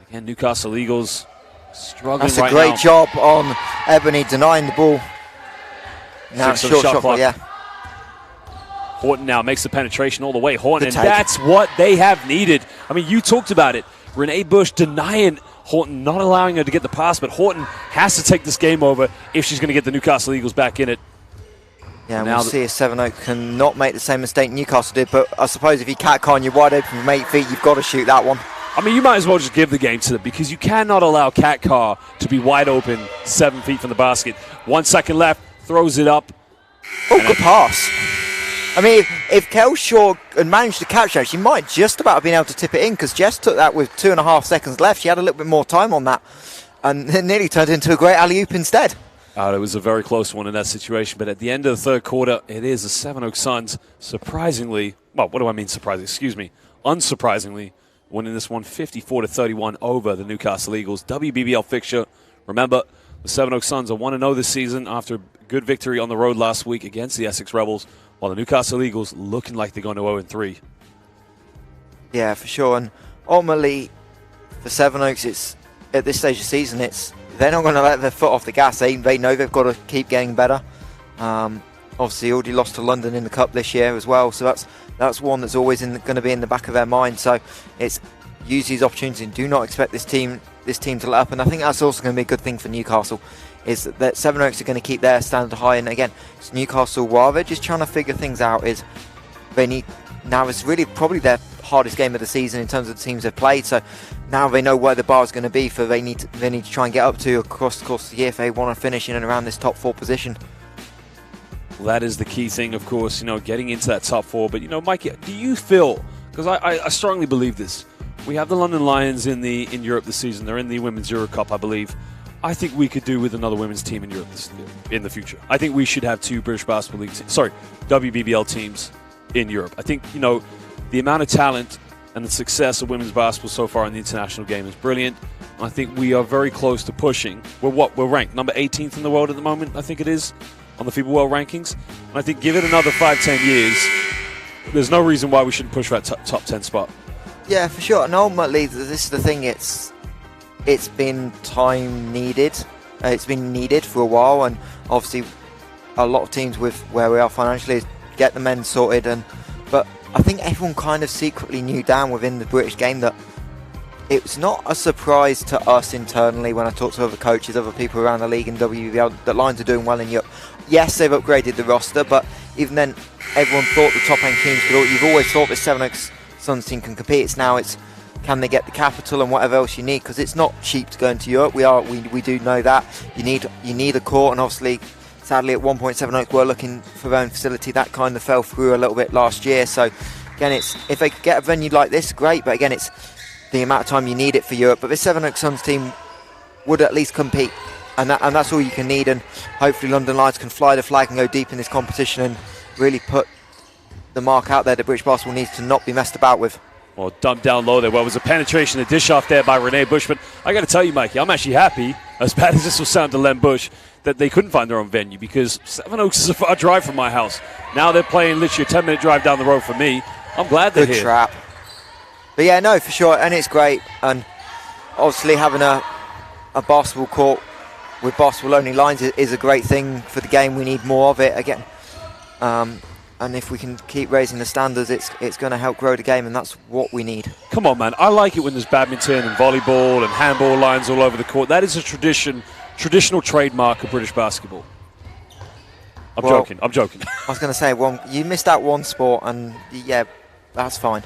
Again, Newcastle Eagles struggling right now. That's a great job on Ebony denying the ball. Now short shot clock. Yeah. Horton now makes the penetration all the way. Horton, and that's what they have needed. I mean, you talked about it. Renee Bush denying Horton, not allowing her to get the pass, but Horton has to take this game over if she's going to get the Newcastle Eagles back in it. Yeah, and we'll see if Sevenoaks can not make the same mistake Newcastle did, but I suppose if you cat-car and you're wide open from 8 feet, you've got to shoot that one. I mean, you might as well just give the game to them because you cannot allow Cat Carr to be wide open 7 feet from the basket. 1 second left, throws it up. Oh, good pass. I mean, if Kelshaw had managed to catch that, she might just about have been able to tip it in because Jess took that with 2.5 seconds left. She had a little bit more time on that and it nearly turned into a great alley-oop instead. It was a very close one in that situation, but at the end of the third quarter, it is the Sevenoaks Suns surprisingly, well, what do I mean surprisingly? Excuse me, unsurprisingly, winning this one 54-31 over the Newcastle Eagles. WBBL fixture. Remember, the Sevenoaks Suns are 1-0 this season after a good victory on the road last week against the Essex Rebels, while the Newcastle Eagles looking like they're going to 0-3. Yeah, for sure. And ultimately, for Sevenoaks, it's at this stage of the season, they're not going to let their foot off the gas. They know they've got to keep getting better. Obviously, already lost to London in the Cup this year as well, so that's one that's always going to be in the back of their mind. So it's use these opportunities and do not expect this team to let up. And I think that's also going to be a good thing for Newcastle, is that Sevenoaks are going to keep their standard high. And again, it's Newcastle, while they're just trying to figure things out, is they need, now it's really probably their hardest game of the season in terms of the teams they've played. So now they know where the bar is going to be for they need to try and get up to across the course of the year if they want to finish in and around this top 4 position. Well, that is the key thing, of course, getting into that top 4. But, Mikey, do you feel, because I strongly believe this, we have the London Lions in Europe this season. They're in the Women's Euro Cup, I believe. I think we could do with another women's team in Europe in the future. I think we should have 2 British Basketball League, WBBL teams in Europe. I think, the amount of talent and the success of women's basketball so far in the international game is brilliant. I think we are very close to pushing. We're ranked number 18th in the world at the moment, I think it is, on the FIBA World Rankings. And I think give it another 5-10 years, there's no reason why we shouldn't push for that top 10 spot. Yeah, for sure. And ultimately, this is the thing, it's been time needed. It's been needed for a while, and obviously a lot of teams with where we are financially get the men sorted. But I think everyone kind of secretly knew down within the British game that it was not a surprise to us internally when I talked to other coaches, other people around the league in WBBL, that Lions are doing well in Europe. Yes, they've upgraded the roster, but even then, everyone thought the top end teams could. You've always thought this Sevenoaks Suns team can compete. It's can they get the capital and whatever else you need, because it's not cheap to go into Europe. We do know that you need a court, and obviously, sadly, at one point Sevenoaks were looking for their own facility. That kind of fell through a little bit last year. So again, if they could get a venue like this, great. But again, it's the amount of time you need it for Europe. But this Sevenoaks Suns team would at least compete, and that's all you can need. And hopefully London Lions can fly the flag and go deep in this competition and really put the mark out there that British basketball needs to not be messed about with. Well, dumped down low there. Well, it was a penetration, a dish off there by Renee Bush. But I got to tell you, Mikey, I'm actually happy, as bad as this will sound to LEN BUSCH, that they couldn't find their own venue, because Sevenoaks is a far drive from my house. Now they're playing literally a 10-minute drive down the road from me. I'm glad they're here. Good trap. But yeah, no, for sure, and it's great. And obviously having a basketball court with basketball-only lines is a great thing for the game. We need more of it again. And if we can keep raising the standards, it's going to help grow the game, and that's what we need. Come on, man. I like it when there's badminton and volleyball and handball lines all over the court. That is a traditional trademark of British basketball. I'm joking. I was going to say, you missed out one sport, and yeah, that's fine.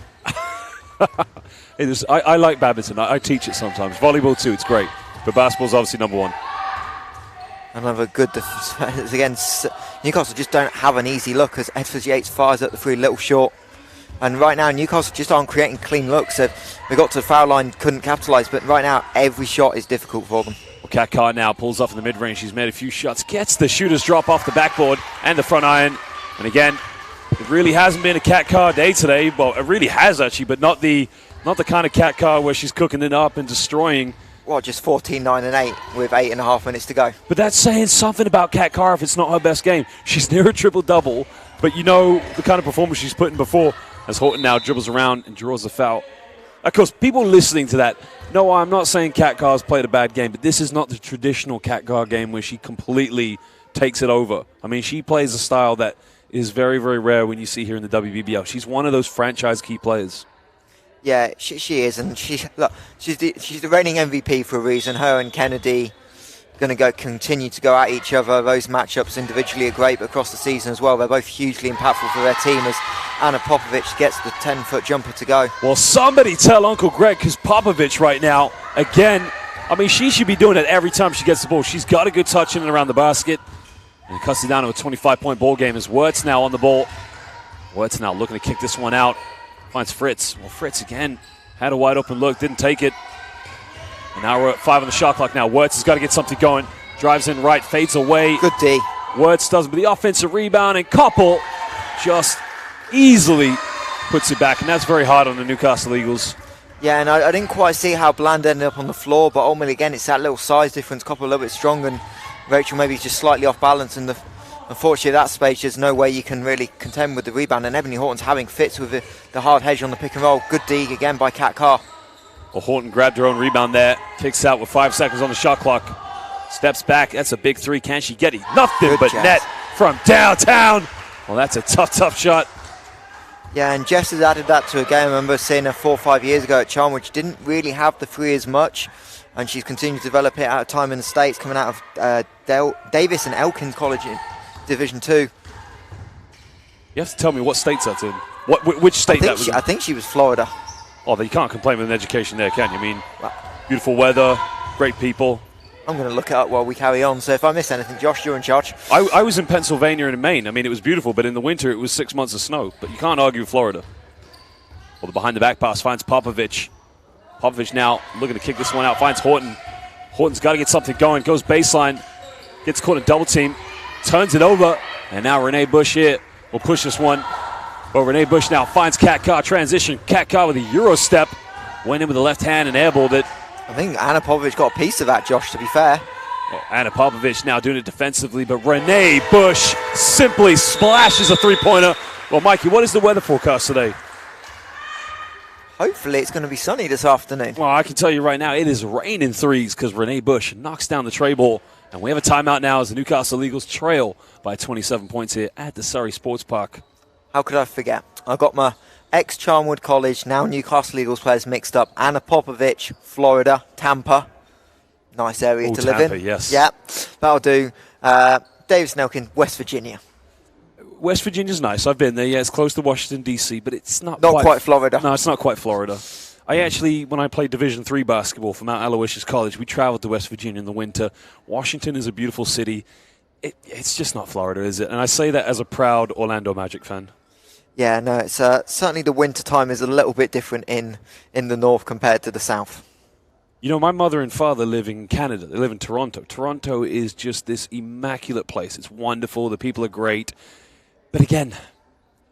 I like badminton. I teach it sometimes. Volleyball too, it's great. But basketball's obviously number 1. Another good defense. Again, Newcastle just don't have an easy look as Edwards Yates fires at the 3 little short. And right now, Newcastle just aren't creating clean looks. They got to the foul line, couldn't capitalise, but right now, every shot is difficult for them. Well, Kat Carr now pulls off in the mid-range. She's made a few shots, gets the shooter's drop off the backboard and the front iron. And again, it really hasn't been a Kat Carr day today. Well, it really has actually, but not the kind of Kat Carr where she's cooking it up and destroying just 14, 9 and 8 with 8.5 minutes to go. But that's saying something about Kat Carr if it's not her best game. She's near a triple-double, but you know the kind of performance she's put in before as Horton now dribbles around and draws the foul. Of course, people listening to that, no, I'm not saying Kat Carr's played a bad game, but this is not the traditional Kat Carr game where she completely takes it over. I mean, she plays a style that is very, very rare when you see here in the WBBL. She's one of those franchise key players. Yeah, she is, and she's the reigning MVP for a reason. Her and Kennedy going to continue to go at each other. Those matchups individually are great, but across the season as well, they're both hugely impactful for their team as Anna Popovic gets the 10-foot jumper to go. Well, somebody tell Uncle Greg, because Popovic right now, again, I mean, she should be doing it every time she gets the ball. She's got a good touch in and around the basket, and cuts it down to a 25-point ball game as Wirtz now on the ball. Wirtz now looking to kick this one out. Finds Fritz. Well, Fritz again had a wide open look, didn't take it. And now we're at 5 on the shot clock now. Wirtz has got to get something going. Drives in right, fades away. Good D. Wirtz does, but the offensive rebound, and Koppel just easily puts it back. And that's very hard on the Newcastle Eagles. Yeah, and I didn't quite see how Bland ended up on the floor, but ultimately, again, it's that little size difference. Koppel a little bit strong, and Rachel maybe just slightly off balance. And unfortunately, at that space, there's no way you can really contend with the rebound. And Ebony Horton's having fits with the hard hedge on the pick and roll. Good D again by Kat Carr. Well, Horton grabbed her own rebound there. Kicks out with 5 seconds on the shot clock. Steps back. That's a big three. Can she get it? Nothing Good but Jess. net from downtown. Well, that's a tough shot. Yeah, and Jess has added that to her game. I remember seeing her 4 or 5 years ago at Charm, which didn't really have the three as much. And she's continued to develop it at a time in the States, coming out of Davis and Elkins College in Division 2. You have to tell me what states that's in. Which state that was in? I think she was Florida. Oh, you can't complain with an education there, can you? I mean, beautiful weather, great people. I'm going to look it up while we carry on, so if I miss anything, Josh, you're in charge. I was in Pennsylvania and in Maine. I mean, it was beautiful, but in the winter it was 6 months of snow. But you can't argue with Florida. Well, the behind-the-back pass finds Popovic. Popovic now looking to kick this one out, finds Horton. Horton's got to get something going, goes baseline, gets caught in double team, turns it over, and now Renee Busch here will push this one. But Renee Busch now finds Kat Carr transition. Kat Carr with a Euro step, went in with the left hand and airballed it. I think Anna Popovic got a piece of that, Josh, to be fair. Well, Anna Popovic now doing it defensively, but Renee Busch simply splashes a three-pointer. Well, Mikey, what is the weather forecast today? Hopefully it's going to be sunny this afternoon. Well, I can tell you right now, it is raining threes because Renee Busch knocks down the tray ball. And we have a timeout now as the Newcastle Eagles trail by 27 points here at the Surrey Sports Park. How could I forget? I got my ex-Charnwood College, now Newcastle Eagles players mixed up. Anna Popovic, Florida, Tampa. Nice area to live Tampa, in. Yes. Yeah, that'll do. Davis Nelkin, West Virginia. West Virginia's nice. I've been there. Yeah, it's close to Washington, D.C., but it's not quite Florida. No, it's not quite Florida. I actually, when I played Division III basketball for Mount Aloysius College, we traveled to West Virginia in the winter. Washington is a beautiful city. It's just not Florida, is it? And I say that as a proud Orlando Magic fan. Yeah, no, it's certainly the winter time is a little bit different in the north compared to the south. You know, my mother and father live in Canada. They live in Toronto. Toronto is just this immaculate place. It's wonderful. The people are great. But again,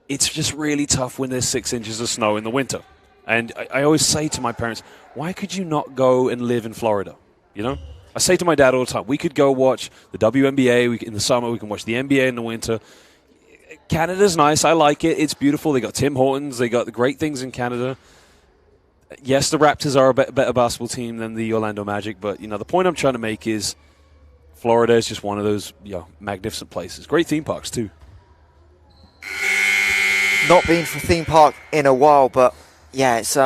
it's just really tough when there's 6 inches of snow in the winter. And I always say to my parents, why could you not go and live in Florida? You know? I say to my dad all the time, we could go watch the WNBA in the summer. We can watch the NBA in the winter. Canada's nice. I like it. It's beautiful. They got Tim Hortons. They got the great things in Canada. Yes, the Raptors are a better basketball team than the Orlando Magic, but, you know, the point I'm trying to make is Florida is just one of those, you know, magnificent places. Great theme parks, too. Not been for a theme park in a while, but, yeah, it's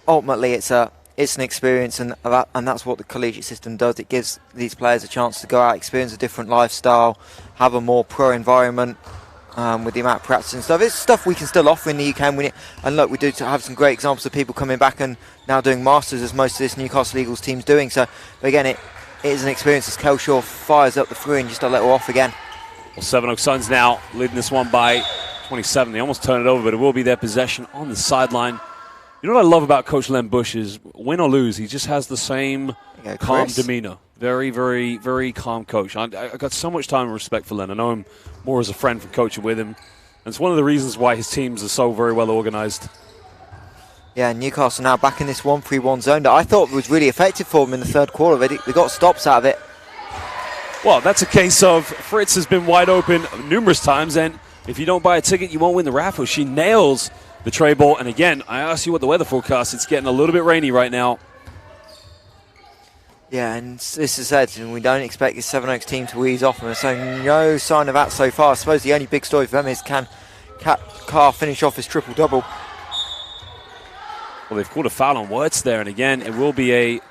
ultimately it's an experience, and that's what the collegiate system does. It gives these players a chance to go out, experience a different lifestyle, have a more pro environment. With the amount of practice and stuff. It's stuff we can still offer in the UK. And look, we do have some great examples of people coming back and now doing Masters, as most of this Newcastle Eagles team's doing. So, but again, it is an experience as Kelshaw fires up the three and just a little off again. Well, Sevenoaks Suns now leading this one by 27. They almost turn it over, but it will be their possession on the sideline. You know what I love about Coach Len Busch is, win or lose, he just has the same calm demeanor. Very, very, very calm coach. I got so much time and respect for Len. I know him more as a friend from coaching with him. And it's one of the reasons why his teams are so very well organized. Yeah, Newcastle now back in this 1-3-1 zone that I thought was really effective for them in the third quarter. They got stops out of it. Well, that's a case of Fritz has been wide open numerous times, and if you don't buy a ticket, you won't win the raffle. She nails the tray ball, and again, I asked you what the weather forecast. It's getting a little bit rainy right now. Yeah, and this is it, and we don't expect the Sevenoaks team to ease off them, so no sign of that so far. I suppose the only big story for them is can Carr finish off his triple-double. Well, they've called a foul on Wirtz there, and again, it will be a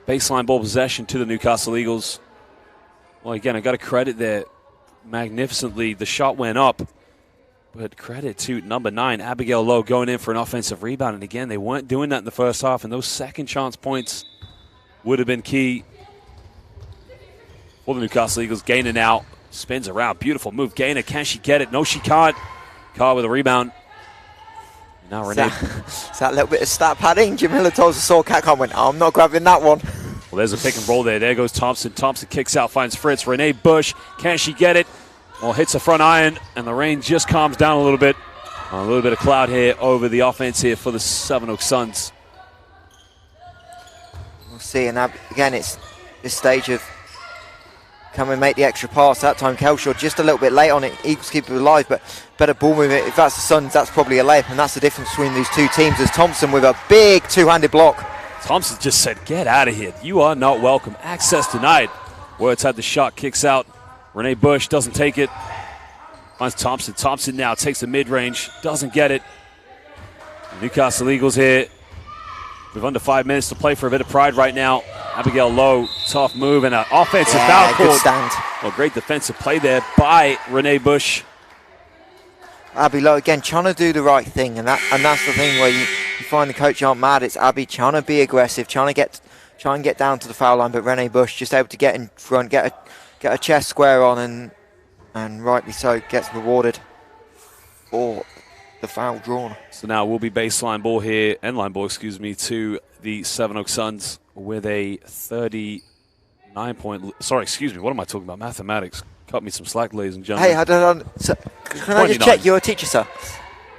baseline ball possession to the Newcastle Eagles. Well, again, I got to credit there magnificently. The shot went up, but credit to number 9, Abigail Lowe, going in for an offensive rebound. And again, they weren't doing that in the first half, and those second chance points would have been key for the Newcastle Eagles. Gainer now spins around. Beautiful move. Gainer, can she get it? No, she can't. Carr with a rebound. Now Renee. It's that little bit of stat padding. Jamila Tulsa saw Catcon and went, oh, I'm not grabbing that one. Well, there's a pick and roll there. There goes Thompson. Thompson kicks out, finds Fritz. Renee Busch, can she get it? Well, hits a front iron, and the rain just calms down a little bit. A little bit of cloud here over the offense here for the Sevenoaks Suns. We'll see, and again, it's this stage of can we make the extra pass. That time Kelshaw just a little bit late on it. Eagles keep it alive, but better ball movement. If that's the Suns, that's probably a layup, and that's the difference between these two teams. As Thompson with a big two-handed block. Thompson just said, get out of here. You are not welcome. Access denied. Wirtz had the shot, kicks out. Renee Busch doesn't take it. Finds Thompson. Thompson now takes the mid-range, doesn't get it. The Newcastle Eagles here with under 5 minutes to play for a bit of pride right now. Abigail Lowe, tough move, and an offensive foul called. Good stand. Well, great defensive play there by Renee Busch. Abby Lowe again trying to do the right thing, and that's the thing where you find the coach aren't mad. It's Abby trying to be aggressive, try and get down to the foul line, but Renee Busch just able to get in front, get a chest square on, and rightly so gets rewarded for the foul drawn. So now will be baseline ball here, end line ball, excuse me, to the Sevenoaks Suns with a 39-point. Sorry, excuse me. What am I talking about? Mathematics. Cut me some slack, ladies and gentlemen. Hey, can I just check? You're a teacher, sir?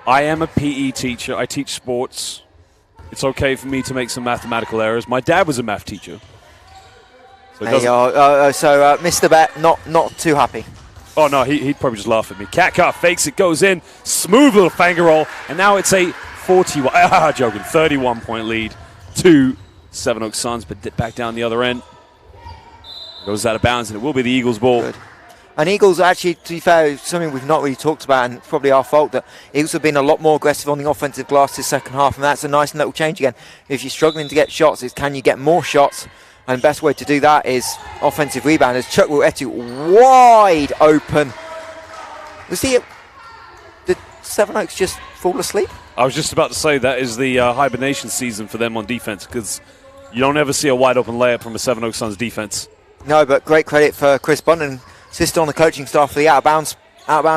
I am a PE teacher. I teach sports. It's okay for me to make some mathematical errors. My dad was a math teacher. So Mr. Bett, not too happy. Oh, no, he'd probably just laugh at me. Cat car fakes it, goes in. Smooth little finger roll. And now it's a 31-point lead to Sevenoaks Suns, but back down the other end. Goes out of bounds, and it will be the Eagles' ball. Good. And Eagles, actually, to be fair, something we've not really talked about, and it's probably our fault, that Eagles have been a lot more aggressive on the offensive glass this second half, and that's a nice little change again. If you're struggling to get shots, it's can you get more shots? And the best way to do that is offensive rebound. As Chuck Etu wide open. Was did Sevenoaks just fall asleep? I was just about to say that is the hibernation season for them on defense, because you don't ever see a wide open layup from a Sevenoaks Suns defense. No, but great credit for Chris Bunton, assistant on the coaching staff for the out of bounds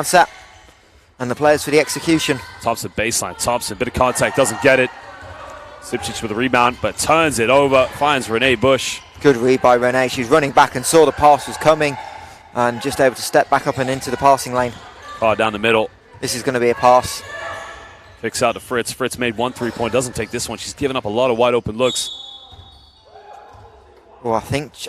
set, and the players for the execution. Thompson baseline. Thompson, bit of contact, doesn't get it. Sipchich with a rebound, but turns it over, finds Renee Busch. Good read by Renee. She's running back and saw the pass was coming, and just able to step back up and into the passing lane. Down the middle. This is going to be a pass. Kicks out to Fritz. Fritz made 1 3-point, doesn't take this one. She's given up a lot of wide open looks. Well, I think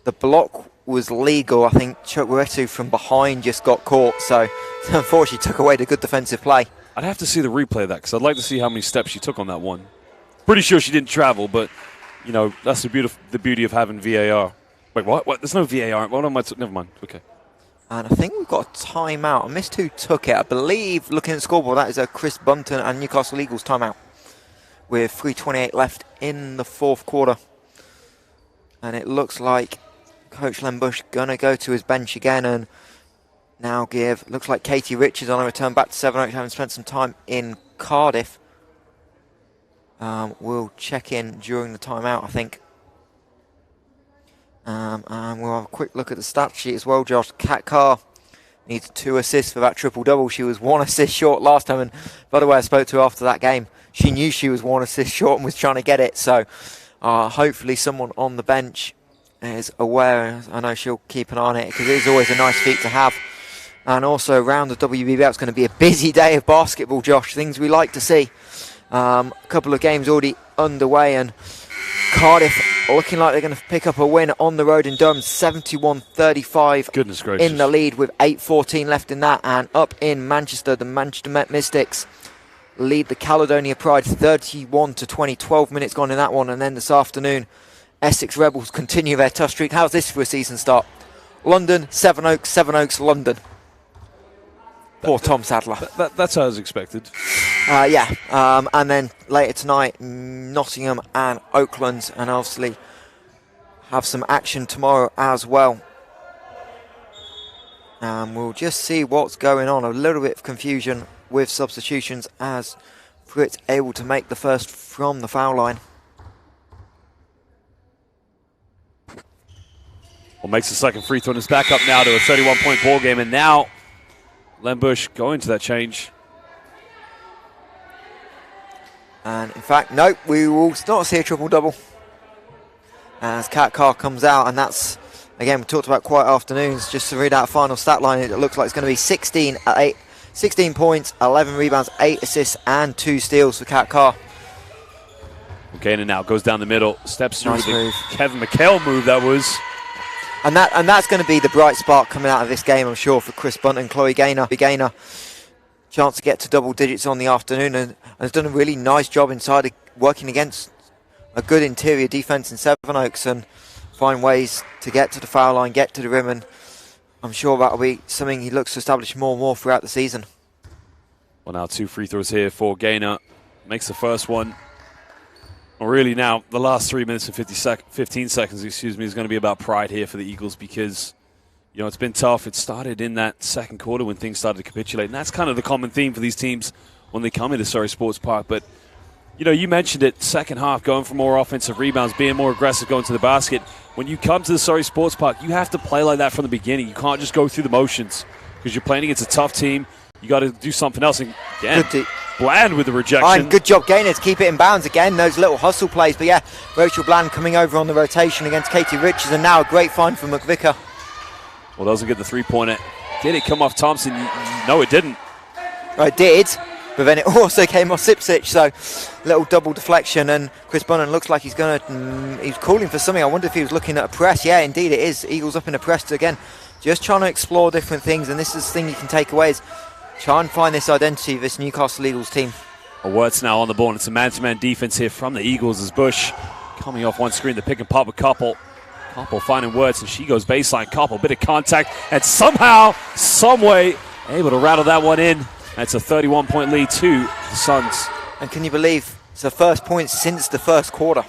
the block was legal. I think Chuck Etu from behind just got caught, so unfortunately took away the good defensive play. I'd have to see the replay of that, because I'd like to see how many steps she took on that one. Pretty sure she didn't travel, but, you know, that's the beauty of having VAR. Wait, what? There's no VAR. What am I? Never mind. Okay. And I think we've got a timeout. I missed who took it. I believe, looking at the scoreboard, that is a Chris Bunton and Newcastle Eagles timeout with 3:28 left in the fourth quarter. And it looks like Coach LEN BUSCH going to go to his bench again and now looks like Katie Richards on a return back to Sevenoaks, having spent some time in Cardiff. We'll check in during the timeout, I think. And we'll have a quick look at the stat sheet as well, Josh. Kat Carr needs 2 assists for that triple-double. She was 1 assist short last time, and by the way, I spoke to her after that game. She knew she was 1 assist short and was trying to get it, so hopefully someone on the bench is aware. I know she'll keep an eye on it, because it is always a nice feat to have. And also around the WBBL, it's going to be a busy day of basketball, Josh. Things we like to see. A couple of games already underway, and Cardiff looking like they're going to pick up a win on the road in Durham, 71-35. Goodness gracious. In the lead with 8:14 left in that. And up in Manchester, the Manchester Met Mystics lead the Caledonia Pride 31-20. 12 minutes gone in that one. And then this afternoon, Essex Rebels continue their tough streak. How's this for a season start? London, Sevenoaks, Sevenoaks, London. Poor Tom Sadler. That's how I was expected. And then later tonight, Nottingham and Oakland, and obviously have some action tomorrow as well. And we'll just see what's going on. A little bit of confusion with substitutions as Fritz able to make the first from the foul line. Well, makes the second free throw and it's back up now to a 31-point ball game, and now LEN BUSCH going to that change. And in fact, no, we will not see a triple-double as Kat Carr comes out, and that's, again, we talked about quiet afternoons. Just to read out a final stat line, it looks like it's going to be 16 points, 11 rebounds, 8 assists, and 2 steals for Kat Carr. Okay, and now goes down the middle, steps through the Kevin McHale move that was. And that's going to be the bright spark coming out of this game, I'm sure, for Chris Bunton, Chloe Gaynor. Chance to get to double digits on the afternoon, and has done a really nice job inside, working against a good interior defence in Sevenoaks, and find ways to get to the foul line, get to the rim, and I'm sure that'll be something he looks to establish more and more throughout the season. Well, now 2 free throws here for Gaynor. Makes the first one. Well, really now, the last 3 minutes and 15 seconds, is going to be about pride here for the Eagles, because, you know, it's been tough. It started in that second quarter when things started to capitulate, and that's kind of the common theme for these teams when they come into Surrey Sports Park. But, you know, you mentioned it, second half, going for more offensive rebounds, being more aggressive, going to the basket. When you come to the Surrey Sports Park, you have to play like that from the beginning. You can't just go through the motions, because you're playing against a tough team. You got to do something else. And again, Bland with the rejection. Fine, good job, Gaynor, to keep it in bounds again. Those little hustle plays. But yeah, Rachel Bland coming over on the rotation against Katie Richards, and now a great find from McVicker. Well, doesn't get the three-pointer. Did it come off Thompson? No, it didn't. It did, but then it also came off Sipsich. So little double deflection, and Chris Bunton looks like he's going to. He's calling for something. I wonder if he was looking at a press. Yeah, indeed it is. Eagles up in a press again, just trying to explore different things. And this is the thing you can take away, is try and find this identity of this Newcastle Eagles team. Well, Wirtz now on the ball, and it's a man-to-man defense here from the Eagles as Bush coming off one screen, the pick and pop with Koppel. Koppel finding Wirtz, and she goes baseline. Koppel, bit of contact, and somehow, someway, able to rattle that one in. That's a 31-point lead to the Suns. And can you believe it's the first point since the first quarter?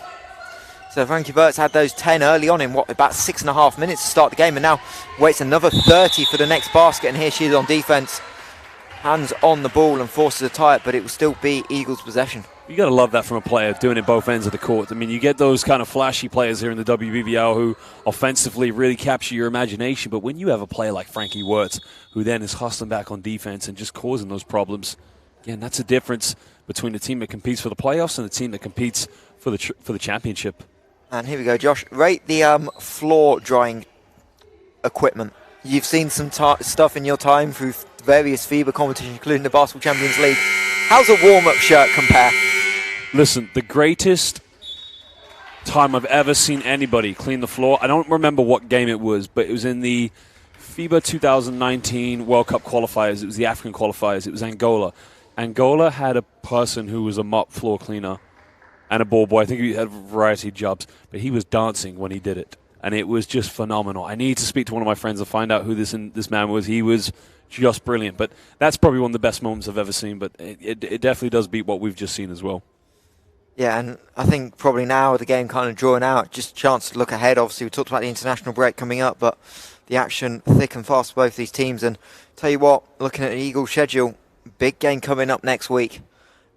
So Frankie Wirtz had those 10 early on in about 6.5 minutes to start the game, and now waits another 30 for the next basket, and here she is on defense. Hands on the ball and forces a tie-up, but it will still be Eagles' possession. You got to love that from a player doing it both ends of the court. I mean, you get those kind of flashy players here in the WBBL who offensively really capture your imagination, but when you have a player like Frankie Wirtz, who then is hustling back on defense and just causing those problems, again, that's a difference between the team that competes for the playoffs and the team that competes for the championship. And here we go, Josh. Rate the floor drying equipment. You've seen some stuff in your time through various FIBA competitions, including the Basketball Champions League. How's a warm-up shirt compare? Listen, the greatest time I've ever seen anybody clean the floor, I don't remember what game it was, but it was in the FIBA 2019 World Cup qualifiers. It was the African qualifiers. It was Angola. Angola had a person who was a mop floor cleaner and a ball boy. I think he had a variety of jobs, but he was dancing when he did it, and it was just phenomenal. I need to speak to one of my friends and find out who this man was. He was just brilliant, but that's probably one of the best moments I've ever seen, but it definitely does beat what we've just seen as well. Yeah, and I think probably now the game kind of drawing out, just a chance to look ahead. Obviously, we talked about the international break coming up, but the action thick and fast for both these teams. And tell you what, looking at the Eagles schedule, big game coming up next week,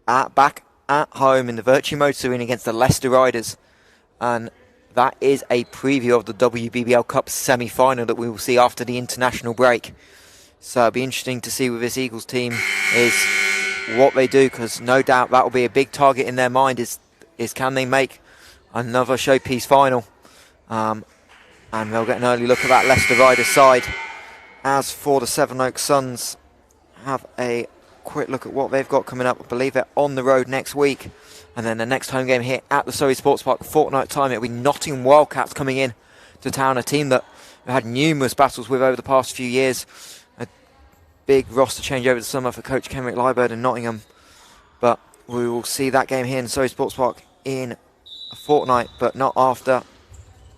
back at home in the Virtue Motor Arena against the Leicester Riders, and that is a preview of the WBBL Cup semi-final that we will see after the international break. So it'll be interesting to see with this Eagles team is what they do, because no doubt that will be a big target in their mind is can they make another showpiece final, and they'll get an early look at that Leicester Riders side. as for the Sevenoaks Suns, have a quick look at what they've got coming up. I believe they're on the road next week. And then the next home game here at the Surrey Sports Park, fortnight time, it'll be Nottingham Wildcats coming in to town, a team that we've had numerous battles with over the past few years. A big roster change over the summer for coach Kenrick Liebert in Nottingham. But we will see that game here in Surrey Sports Park in a fortnight, but not after.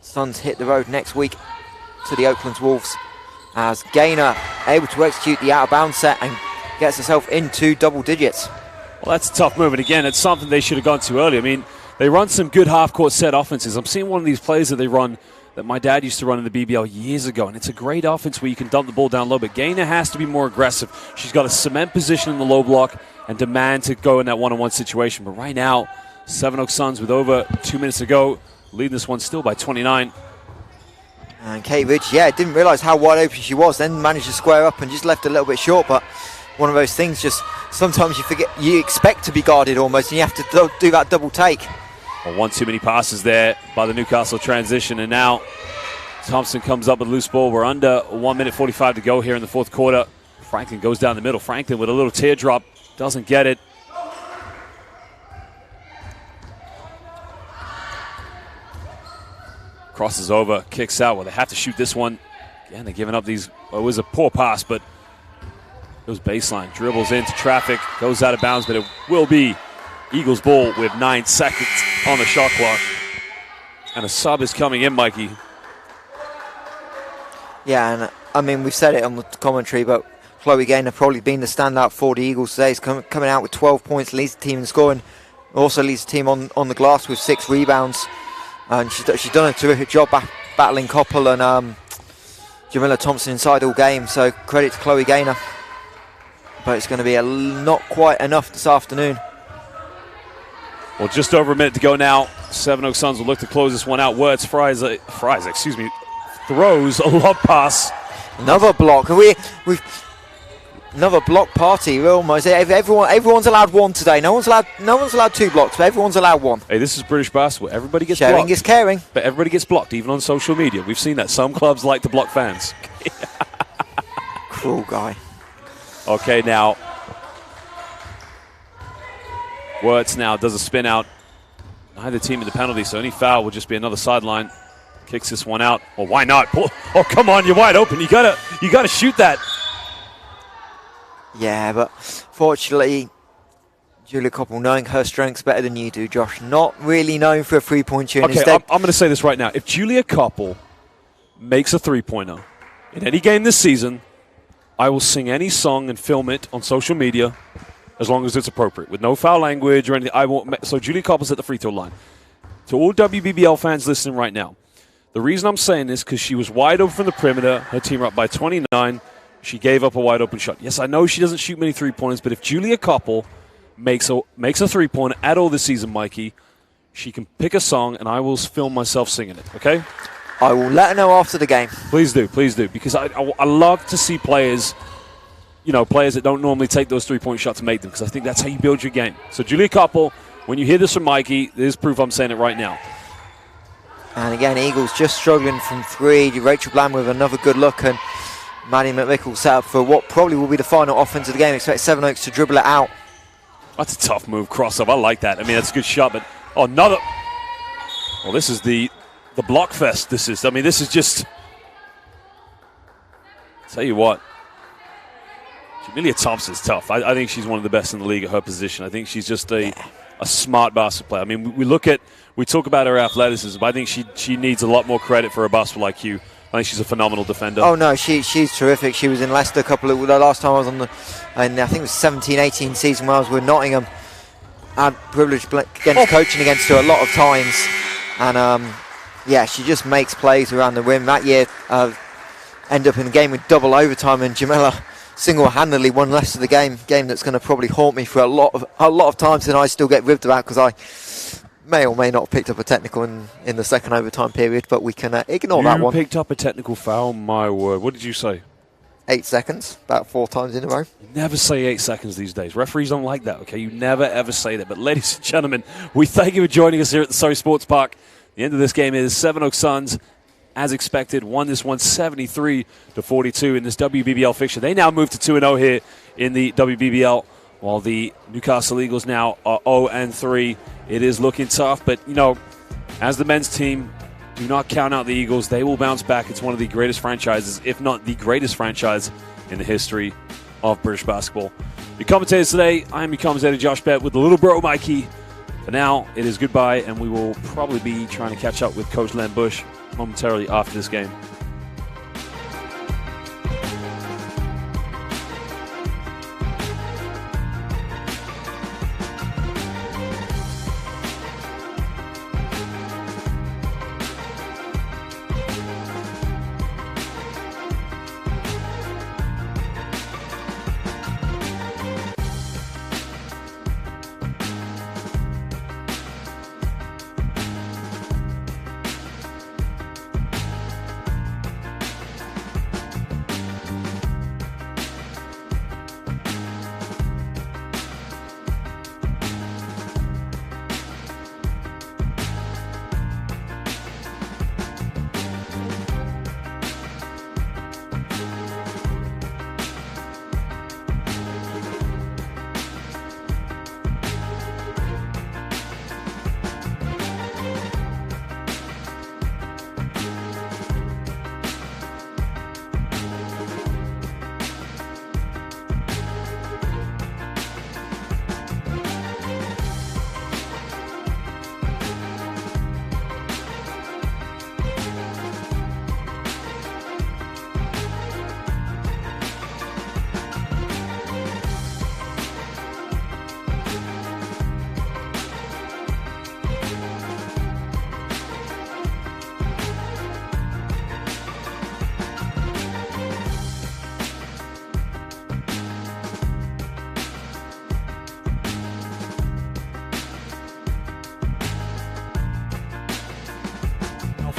Suns hit the road next week to the Oaklands Wolves, as Gaynor able to execute the out-of-bounds set and gets herself into double digits. Well, that's a tough move, and again, it's something they should have gone to early. I mean, they run some good half-court set offenses. I'm seeing one of these plays that they run that my dad used to run in the BBL years ago, and it's a great offense where you can dump the ball down low, but Gaynor has to be more aggressive. She's got to cement position in the low block and demand to go in that one-on-one situation. But right now, Sevenoaks Suns, with over 2 minutes to go, leading this one still by 29. And Kate Ridge, didn't realise how wide open she was, then managed to square up and just left a little bit short. But one of those things, just sometimes you forget, you expect to be guarded almost, and you have to do that double take. Well, one too many passes there by the Newcastle transition, and now Thompson comes up with a loose ball. We're under 1 minute 45 to go here in the fourth quarter. Franklin goes down the middle. Franklin with a little teardrop, doesn't get it. Crosses over, kicks out. Well, they have to shoot this one. Again, they're giving up these. Well, it was a poor pass, but it was baseline. Dribbles into traffic, goes out of bounds, but it will be Eagles ball with 9 seconds on the shot clock. And a sub is coming in, Mikey. Yeah, and I mean, we've said it on the commentary, but Chloe Gaynor probably been the standout for the Eagles today. He's coming out with 12 points, leads the team in scoring. Also leads the team on the glass with 6 rebounds. And she's done a terrific job battling Koppel and Jamila Thompson inside all game, so credit to Chloe Gaynor. But it's going to be not quite enough this afternoon. Well, just over a minute to go now. Sevenoaks Suns will look to close this one out. Wirtz throws a lob pass. Another block. Another block party. We're almost everyone's allowed one today. No one's allowed 2 blocks, but everyone's allowed one. Hey, this is British basketball. Everybody gets sharing blocked. is caring. But everybody gets blocked, even on social media. We've seen that. Some clubs like to block fans. Cruel guy. Okay, now Wirtz now does a spin out. Neither team in the penalty, so any foul will just be another sideline. Kicks this one out. Well, why not? Oh, come on, you're wide open. You gotta shoot that. Yeah, but fortunately, Julia Koppel, knowing her strengths better than you do, Josh, not really known for a three-point shooting. Okay, I'm going to say this right now. If Julia Koppel makes a three-pointer in any game this season, I will sing any song and film it on social media as long as it's appropriate, with no foul language or anything. I won't. So Julia Koppel's at the free throw line. To all WBBL fans listening right now, the reason I'm saying this is because she was wide open from the perimeter. Her team were up by 29. She gave up a wide open shot. Yes, I know she doesn't shoot many three-pointers, but if Julia Koppel makes a three-pointer at all this season, Mikey, she can pick a song, and I will film myself singing it, okay? I will let her know after the game. Please do, because I love to see players, players that don't normally take those three-point shots to make them, because I think that's how you build your game. So Julia Koppel, when you hear this from Mikey, there's proof I'm saying it right now. And again, Eagles just struggling from 3. Rachel Bland with another good look, and Maddie McMichael set up for what probably will be the final offense of the game. Expect Sevenoaks to dribble it out. That's a tough move, crossover. I like that. I mean, that's a good shot, but another. Well, this is the block fest. This is just. Tell you what, Jamelia Thompson's tough. I think she's one of the best in the league at her position. I think she's just a smart basketball player. I mean, we talk about her athleticism, but I think she needs a lot more credit for her basketball IQ. I think she's a phenomenal defender. Oh, no, she's terrific. She was in Leicester the last time I was on I think it was 17-18 season when I was with Nottingham. I had privilege coaching against her a lot of times. And, she just makes plays around the rim. That year, end up in the game with double overtime, and Jamila single-handedly won the rest of the game that's going to probably haunt me for a lot of times, and I still get ribbed about because I may or may not have picked up a technical in the second overtime period, but we can ignore that one. You picked up a technical foul? My word. What did you say? 8 seconds, about 4 times in a row. You never say 8 seconds these days. Referees don't like that, okay? You never, ever say that. But ladies and gentlemen, we thank you for joining us here at the Surrey Sports Park. The end of this game is Sevenoaks Suns as expected, won this one 73-42 in this WBBL fixture. They now move to 2-0 here in the WBBL, while the Newcastle Eagles now are 0-3. It is looking tough, but, you know, as the men's team, do not count out the Eagles. They will bounce back. It's one of the greatest franchises, if not the greatest franchise in the history of British basketball. Your commentators today, I am your commentator, Josh Bett, with the little bro, Mikey. For now, it is goodbye, and we will probably be trying to catch up with Coach Len Busch momentarily after this game.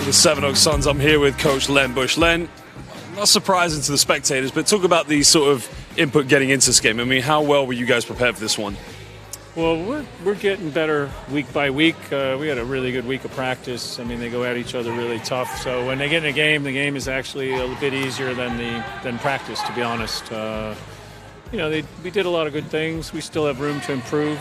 The Sevenoaks Suns, I'm here with Coach Len Busch. Len, not surprising to the spectators, but talk about the sort of input getting into this game. I mean, how well were you guys prepared for this one? Well, we're getting better week by week. We had a really good week of practice. I mean, they go at each other really tough. So when they get in a game, the game is actually a bit easier than practice, to be honest. You know, we did a lot of good things. We still have room to improve.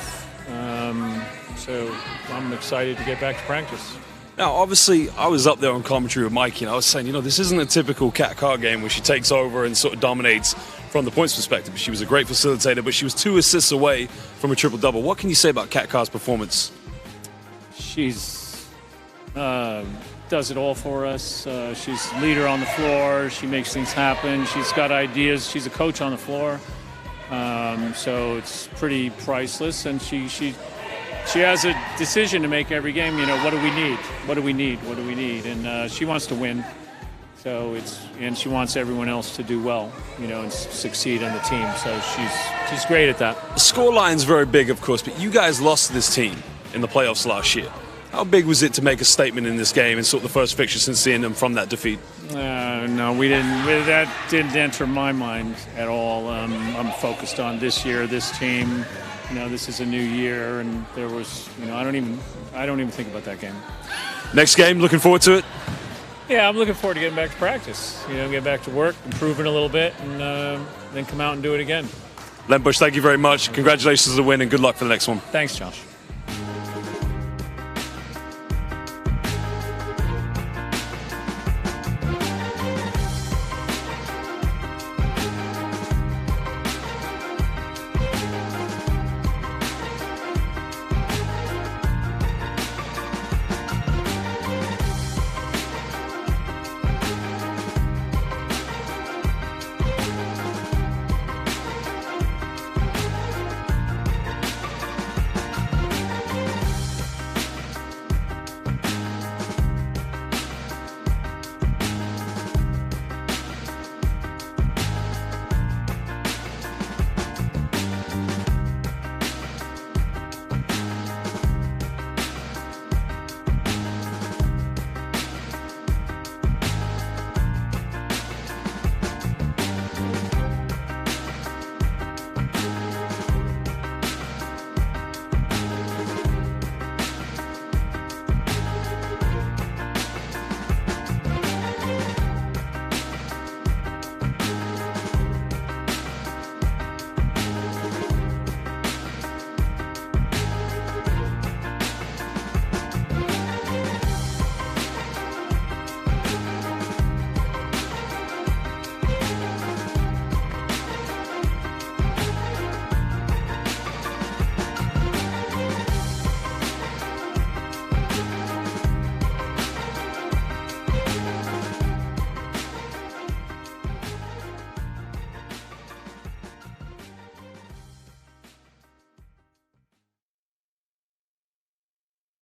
So I'm excited to get back to practice. Now, obviously, I was up there on commentary with Mikey, and I was saying, you know, this isn't a typical cat-car game where she takes over and sort of dominates from the points perspective. She was a great facilitator, but she was 2 assists away from a triple-double. What can you say about Cat Car's performance? She's does it all for us. She's a leader on the floor. She makes things happen. She's got ideas. She's a coach on the floor. So it's pretty priceless, and she has a decision to make every game. You know, what do we need? What do we need? What do we need? And she wants to win. So and she wants everyone else to do well, you know, and succeed on the team. So she's great at that. The scoreline's very big, of course, but you guys lost to this team in the playoffs last year. How big was it to make a statement in this game and sort of the first fixture since seeing them from that defeat? No, we didn't. That didn't enter my mind at all. I'm focused on this year, this team. You know, this is a new year, and there was, you know, I don't even think about that game. Next game, looking forward to it? Yeah, I'm looking forward to getting back to practice. You know, get back to work, improving a little bit, and then come out and do it again. Len Busch, thank you very much. Congratulations on the win, and good luck for the next one. Thanks, Josh.